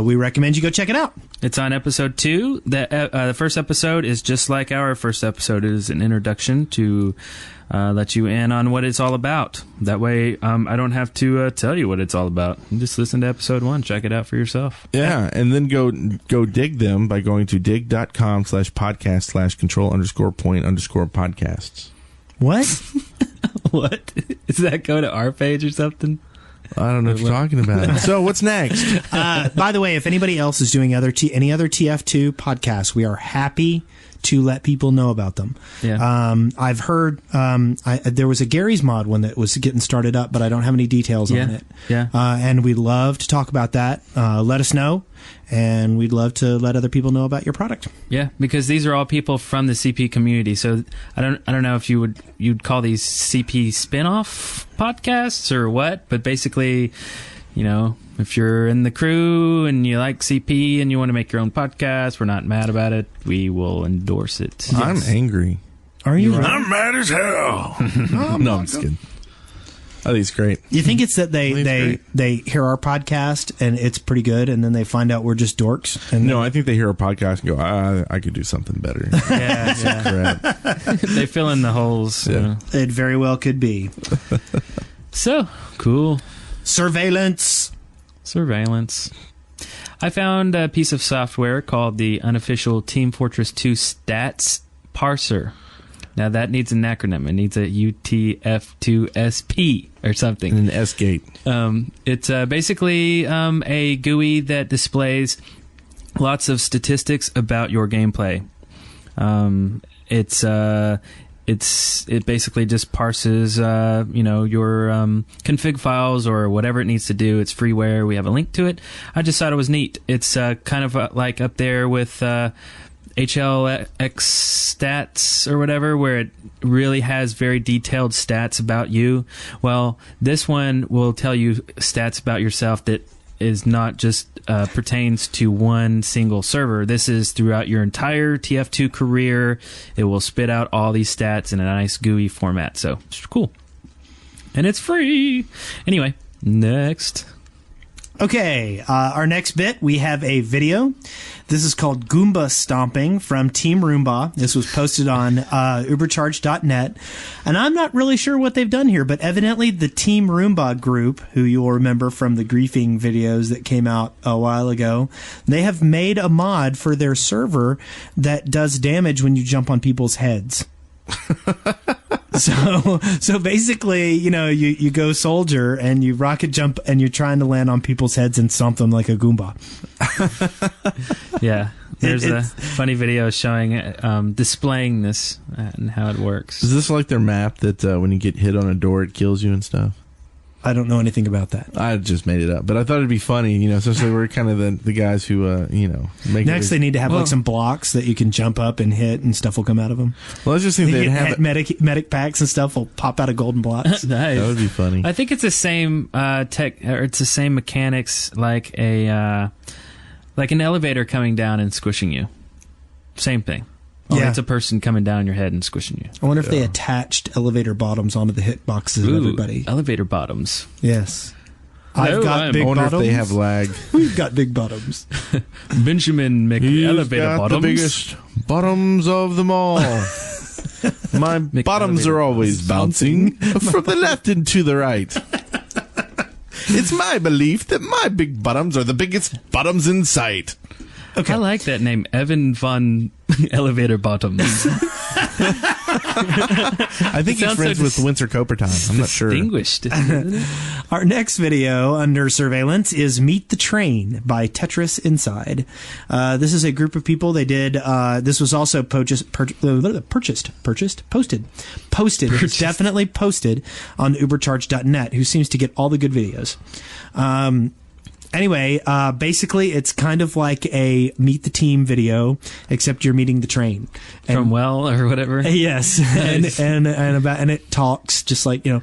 we recommend you go check it out. It's on episode 2. The first episode is just like our first episode. It is an introduction to let you in on what it's all about. That way, I don't have to tell you what it's all about. You just listen to episode 1. Check it out for yourself. Yeah, and then go dig them by going to dig.com/podcast/control_point_podcasts. What? What? Does that go to our page or something? I don't know what you're talking about. So what's next? By the way, if anybody else is doing any other TF2 podcasts, we are happy to let people know about them. Yeah. I've heard there was a Gary's Mod one that was getting started up, but I don't have any details on it. Yeah. And we'd love to talk about that. Let us know, and we'd love to let other people know about your product. Yeah, because these are all people from the CP community. So I don't know if you'd call these CP spin-off podcasts or what, but basically, if you're in the crew and you like CP and you want to make your own podcast, we're not mad about it. We will endorse it. Yes. I'm angry. Are you? I'm mad as hell. No, I'm just kidding. I think it's great. You think it's that they hear our podcast and it's pretty good, and then they find out we're just dorks? And no, I think they hear our podcast and go, I could do something better. Yeah. They fill in the holes. Yeah. It very well could be. So, cool. Surveillance. I found a piece of software called the Unofficial Team Fortress 2 Stats Parser. Now that needs an acronym. It needs a UTF2SP or something. An S-gate. It's basically a GUI that displays lots of statistics about your gameplay. It basically just parses, your config files or whatever it needs to do. It's freeware. We have a link to it. I just thought it was neat. It's kind of like up there with HLX stats or whatever, where it really has very detailed stats about you. Well, this one will tell you stats about yourself that is not just pertains to one single server. This is throughout your entire TF2 career. It will spit out all these stats in a nice GUI format. So it's cool. And it's free. Anyway, next. Okay, our next bit, we have a video. This is called Goomba Stomping from Team Roomba. This was posted on ubercharge.net. And I'm not really sure what they've done here, but evidently the Team Roomba group, who you'll remember from the griefing videos that came out a while ago, they have made a mod for their server that does damage when you jump on people's heads. So basically, you go soldier and you rocket jump and you're trying to land on people's heads and stomp them like a Goomba. Yeah. There's a funny video showing displaying this and how it works. Is this like their map that when you get hit on a door, it kills you and stuff? I don't know anything about that. I just made it up, but I thought it'd be funny, especially we're kind of the guys who, make Next, they need to have like some blocks that you can jump up and hit, and stuff will come out of them. Well, I just think they'd have medic packs and stuff will pop out of golden blocks. Nice. That would be funny. I think it's the same tech, or it's the same mechanics like an elevator coming down and squishing you. Same thing. Yeah. It's a person coming down your head and squishing you. I wonder if they attached elevator bottoms onto the hit boxes of everybody. Elevator bottoms. Yes. Hello, I've got big I wonder bottoms. if they have lag. We've got big bottoms. Benjamin elevator got bottoms. the biggest bottoms of them all. My bottoms are always bouncing from the left and to the right. It's my belief that my big bottoms are the biggest bottoms in sight. Okay. I like that name, Evan Von Elevator Bottoms. I think he's friends with Windsor Copertime. I'm not sure. Distinguished. Our next video under surveillance is Meet the Train by Tetris-Inside. This is a group of people. They did, this was also posted. It's definitely posted on ubercharge.net, who seems to get all the good videos. Anyway, basically, it's kind of like a Meet the Team video, except you're meeting the train. And, From Well or whatever? Yes. and it talks just like, That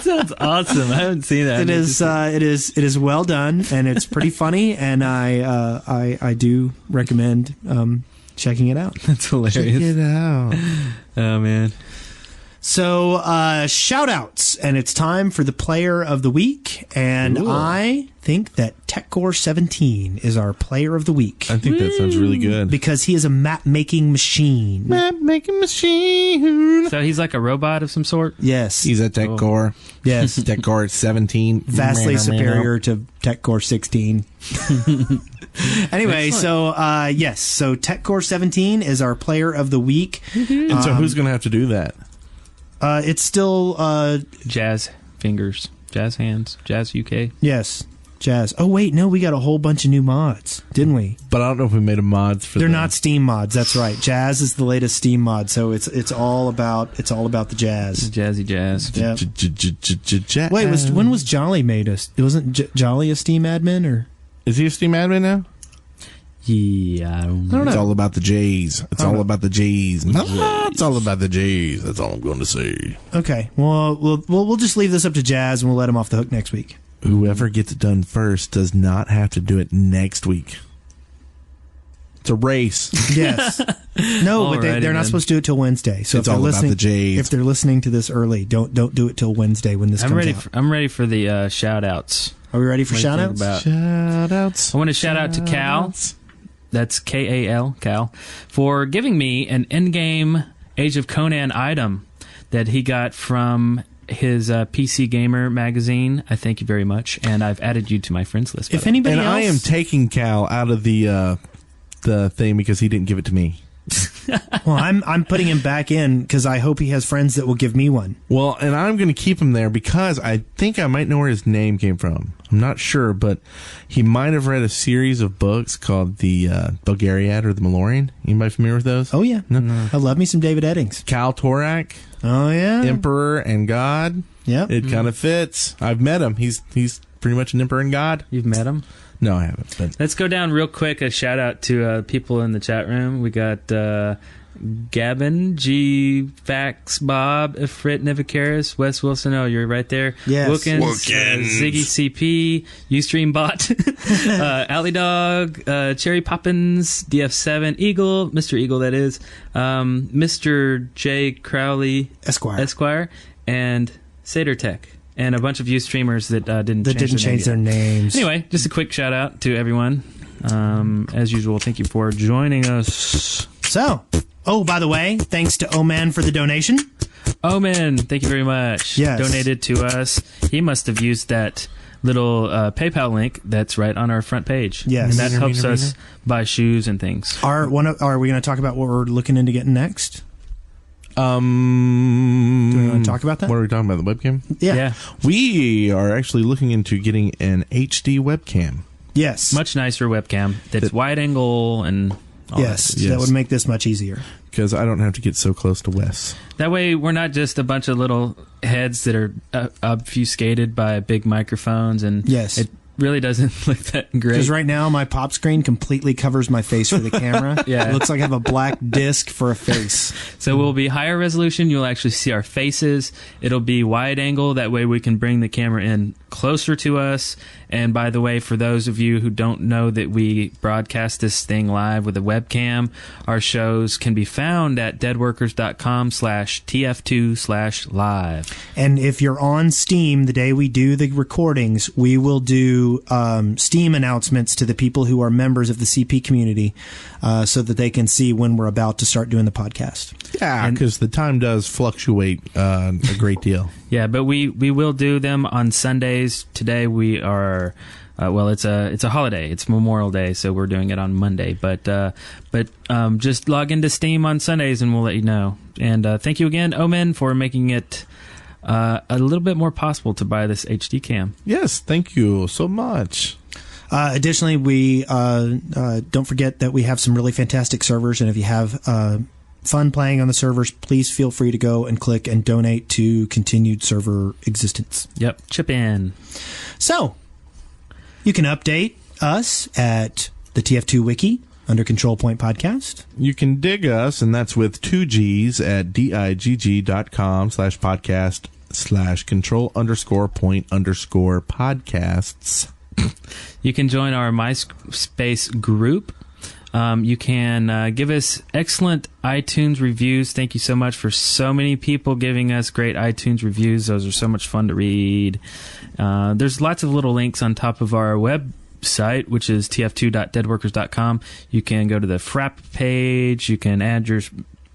sounds awesome. I haven't seen that. It is well done, and it's pretty funny, and I do recommend checking it out. That's hilarious. Check it out. Oh, man. So, shout outs, and it's time for the player of the week, and I think that TechCore17 is our player of the week. I think that sounds really good. Because he is a map-making machine. Map-making machine. So he's like a robot of some sort? Yes. He's a TechCore. Yes. TechCore17. Vastly superior to TechCore16. Anyway, so TechCore17 is our player of the week. And so who's going to have to do that? It's still Jazz fingers, jazz hands, Jazz UK. Yes, Jazz. Oh wait, no, we got a whole bunch of new mods, didn't we? But I don't know if we made a mods for They're them. not Steam mods. That's right. Jazz is the latest Steam mod, so it's all about the jazz. Jazzy jazz. Yep. Jazz. Wait, when was Jolly made us? Wasn't Jolly a Steam admin, or is he a Steam admin now? Yeah, I don't It's know. all about the J's. It's all about the J's. It's all about the J's. That's all I'm going to say. Okay. Well, we'll just leave this up to Jazz, and we'll let him off the hook next week. Whoever gets it done first does not have to do it next week. It's a race. Yes. No, but they're not supposed to do it till Wednesday. So It's if they're all about listening, the J's. if they're listening to this early, don't do it till Wednesday when this comes out. I'm ready for the shout outs. Are we ready for shout outs? Shout outs. I want to shout out to Cal. That's K-A-L, Cal, for giving me an in-game Age of Conan item that he got from his PC Gamer magazine. I thank you very much, and I've added you to my friends list. If anybody And else, I am taking Cal out of the the thing because he didn't give it to me. Well, I'm putting him back in because I hope he has friends that will give me one. Well, and I'm going to keep him there because I think I might know where his name came from. I'm not sure, but he might have read a series of books called the Bulgariad or the Malorian. Anybody familiar with those? Oh, yeah. No. I love me some David Eddings. Cal Torak. Oh, yeah. Emperor and God. Yep. It kind of fits. I've met him. He's pretty much an emperor and God. You've met him? No, I haven't. But let's go down real quick. A shout out to people in the chat room. We got Gavin, G, Fax, Bob, Ifrit, Nivicaris, Wes Wilson. Oh, you're right there. Yes. Wilkins, Ziggy CP, Ustream Bot, Alley Dog, Cherry Poppins, DF7, Eagle, Mr. Eagle, that is, Mr. J. Crowley, Esquire, and Seder Tech. And a bunch of you streamers that didn't change their names. Anyway, just a quick shout out to everyone. As usual, thank you for joining us. So, by the way, thanks to Oman for the donation. Oman, thank you very much. Yes. Donated to us. He must have used that little PayPal link that's right on our front page. Yes. And that helps us buy shoes and things. Are we going to talk about what we're looking into getting next? Do we want to talk about that? What are we talking about? The webcam? Yeah. We are actually looking into getting an HD webcam. Yes. Much nicer webcam that's wide angle and all yes, that would make this much easier. Because I don't have to get so close to Wes. That way we're not just a bunch of little heads that are obfuscated by big microphones. And yes. It really doesn't look that great. Because right now my pop screen completely covers my face for the camera. Yeah. It looks like I have a black disc for a face. So we'll be higher resolution. You'll actually see our faces. It'll be wide angle. That way we can bring the camera in closer to us. And by the way, for those of you who don't know that we broadcast this thing live with a webcam, our shows can be found at deadworkers.com/tf2/live. And if you're on Steam the day we do the recordings, we will do Steam announcements to the people who are members of the CP community so that they can see when we're about to start doing the podcast. Yeah, because the time does fluctuate a great deal. Yeah, but we will do them on Sundays. Today we are it's a holiday. It's Memorial Day, so we're doing it on Monday. But just log into Steam on Sundays and we'll let you know. And thank you again, Omen, for making it a little bit more possible to buy this HD cam. Yes, thank you so much. Additionally, we don't forget that we have some really fantastic servers, and if you have fun playing on the servers, please feel free to go and click and donate to continued server existence. Yep, chip in. So, you can update us at the TF2 Wiki under Control Point Podcast. You can dig us, and that's with 2 G's at digg.com/podcast/control_point_podcasts. You can join our MySpace group. You can give us excellent iTunes reviews. Thank you so much for so many people giving us great iTunes reviews. Those are so much fun to read. There's lots of little links on top of our website, which is tf2.deadworkers.com. You can go to the Frapp page. You can add your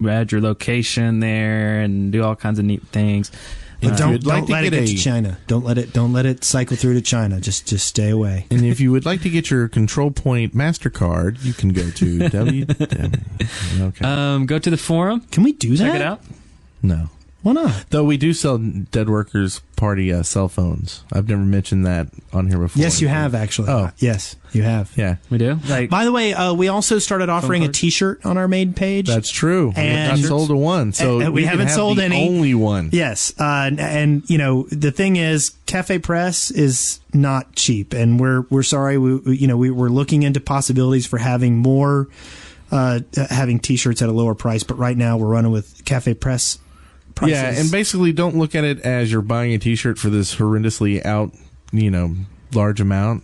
location there and do all kinds of neat things. But don't let it get to China. Don't let it cycle through to China. Just stay away. And if you would like to get your Control Point MasterCard, you can go to Okay. Go to the forum. Can we do that? Check it out. No. Why not? Though we do sell Dead Workers Party cell phones. I've never mentioned that on here before. Yes, you have, actually. Oh. Yes, you have. Yeah. We do? By the way, we also started offering a T-shirt on our main page. That's true. And we sold one, so we haven't sold any. Only one. Yes, and you know the thing is, Cafe Press is not cheap, and we're sorry. We're looking into possibilities for having more, having T-shirts at a lower price. But right now, we're running with Cafe Press prices. Yeah, and basically, don't look at it as you're buying a T-shirt for this horrendously large amount.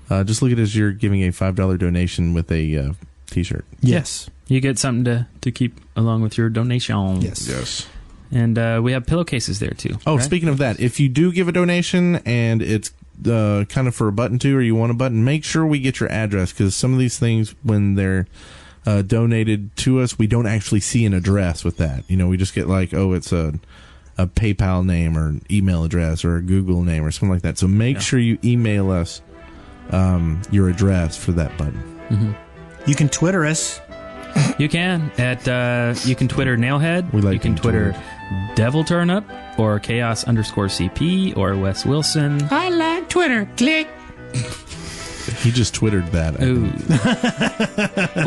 Just look at it as you're giving a $5 donation with a T-shirt. Yes. You get something to keep along with your donation. Yes. And we have pillowcases there, too. Oh, right? Speaking of that, if you do give a donation and it's kind of for a button to, or you want a button, make sure we get your address, because some of these things, when they're donated to us, we don't actually see an address with that. We just get it's a PayPal name or email address or a Google name or something like that. So make sure you email us your address for that button. Mm-hmm. You can Twitter us. You can you can Twitter Nailhead. We like you can Twitter Devil Turnip or Chaos_CP or Wes Wilson. I like Twitter. Click. He just Twittered that. Ooh.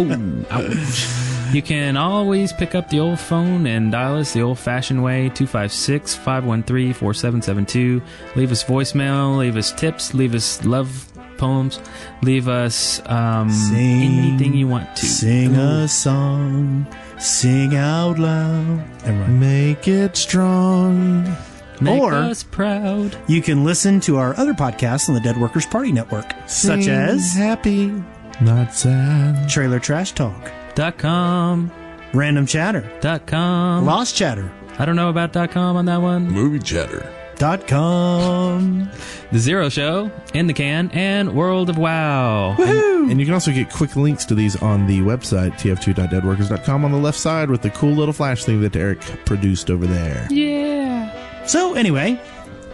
Ooh, ouch. You can always pick up the old phone and dial us the old-fashioned way, 256-513-4772. Leave us voicemail, leave us tips, leave us love poems, leave us anything you want to. Sing a song, sing out loud, and make it strong. Make or us proud. You can listen to our other podcasts on the Dead Workers Party Network, such as Happy, Not Sad, Trailer Trash Talk, .com, Random Chatter, .com, Lost Chatter. I don't know about .com on that one. Movie Chatter. .com, The Zero Show, In the Can, and World of WoW. And you can also get quick links to these on the website, tf2.deadworkers.com, on the left side with the cool little flash thing that Eric produced over there. Yeah. So anyway,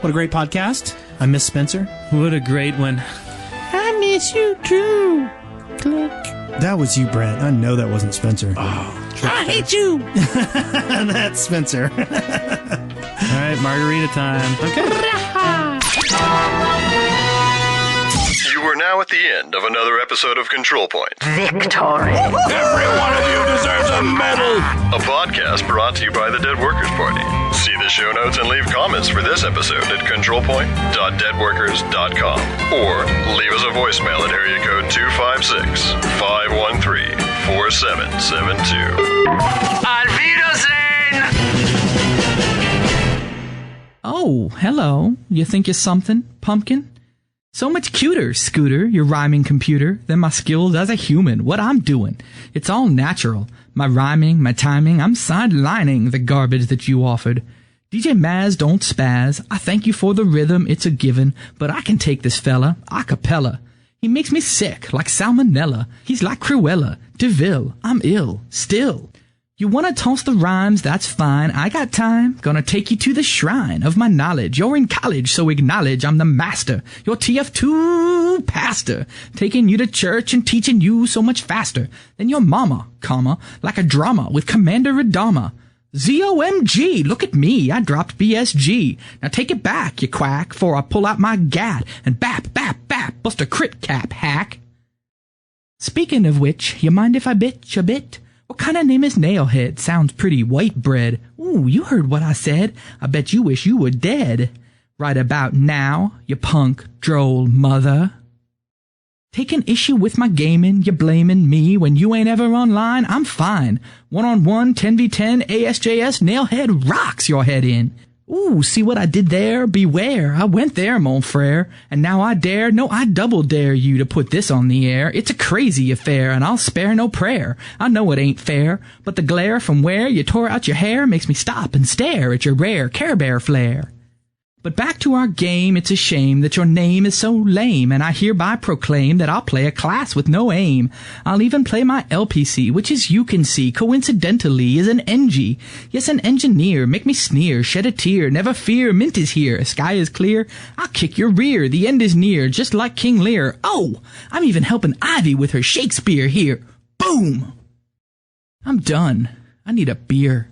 what a great podcast. I miss Spencer. What a great one. I miss you too. Click. That was you, Brent. I know that wasn't Spencer. I hate you. That's Spencer. All right, margarita time. Okay. You are now at the end of another episode of Control Point, Victory. Every one of you deserves a medal. a podcast brought to you by the Dead Workers Party. See the show notes and leave comments for this episode at controlpoint.deadworkers.com or leave us a voicemail at area code 256-513-4772. Auf Wiedersehen! Oh, hello. You think you're something, pumpkin? So much cuter, Scooter, your rhyming computer, than my skills as a human, what I'm doing. It's all natural. My rhyming, my timing, I'm sidelining the garbage that you offered. DJ Maz, don't spaz. I thank you for the rhythm, it's a given, but I can take this fella, a cappella. He makes me sick, like salmonella. He's like Cruella, DeVille. I'm ill, still. You want to toss the rhymes, that's fine. I got time. Gonna take you to the shrine of my knowledge. You're in college, so acknowledge I'm the master. Your TF2 pastor. Taking you to church and teaching you so much faster than your mama, comma, like a drama with Commander Adama. ZOMG, look at me, I dropped BSG. Now take it back, you quack, before I pull out my gat and bap, bap, bap, bust a crit cap, hack. Speaking of which, you mind if I bitch a bit? What kind of name is Nailhead? Sounds pretty white bread. Ooh, you heard what I said. I bet you wish you were dead. Right about now, you punk, droll mother. Taking issue with my gaming, you blaming me when you ain't ever online, I'm fine. 1-on-1, 10v10, ASJS, Nailhead rocks your head in. Ooh, see what I did there? Beware, I went there, mon frere. And now I dare, no, I double dare you to put this on the air. It's a crazy affair, and I'll spare no prayer. I know it ain't fair, but the glare from where you tore out your hair makes me stop and stare at your rare Care Bear flare. But back to our game, it's a shame that your name is so lame, and I hereby proclaim that I'll play a class with no aim. I'll even play my LPC, which as you can see, coincidentally is an NG. Yes, an engineer, make me sneer, shed a tear, never fear, mint is here, sky is clear, I'll kick your rear, the end is near, just like King Lear. Oh, I'm even helping Ivy with her Shakespeare here. Boom! I'm done. I need a beer.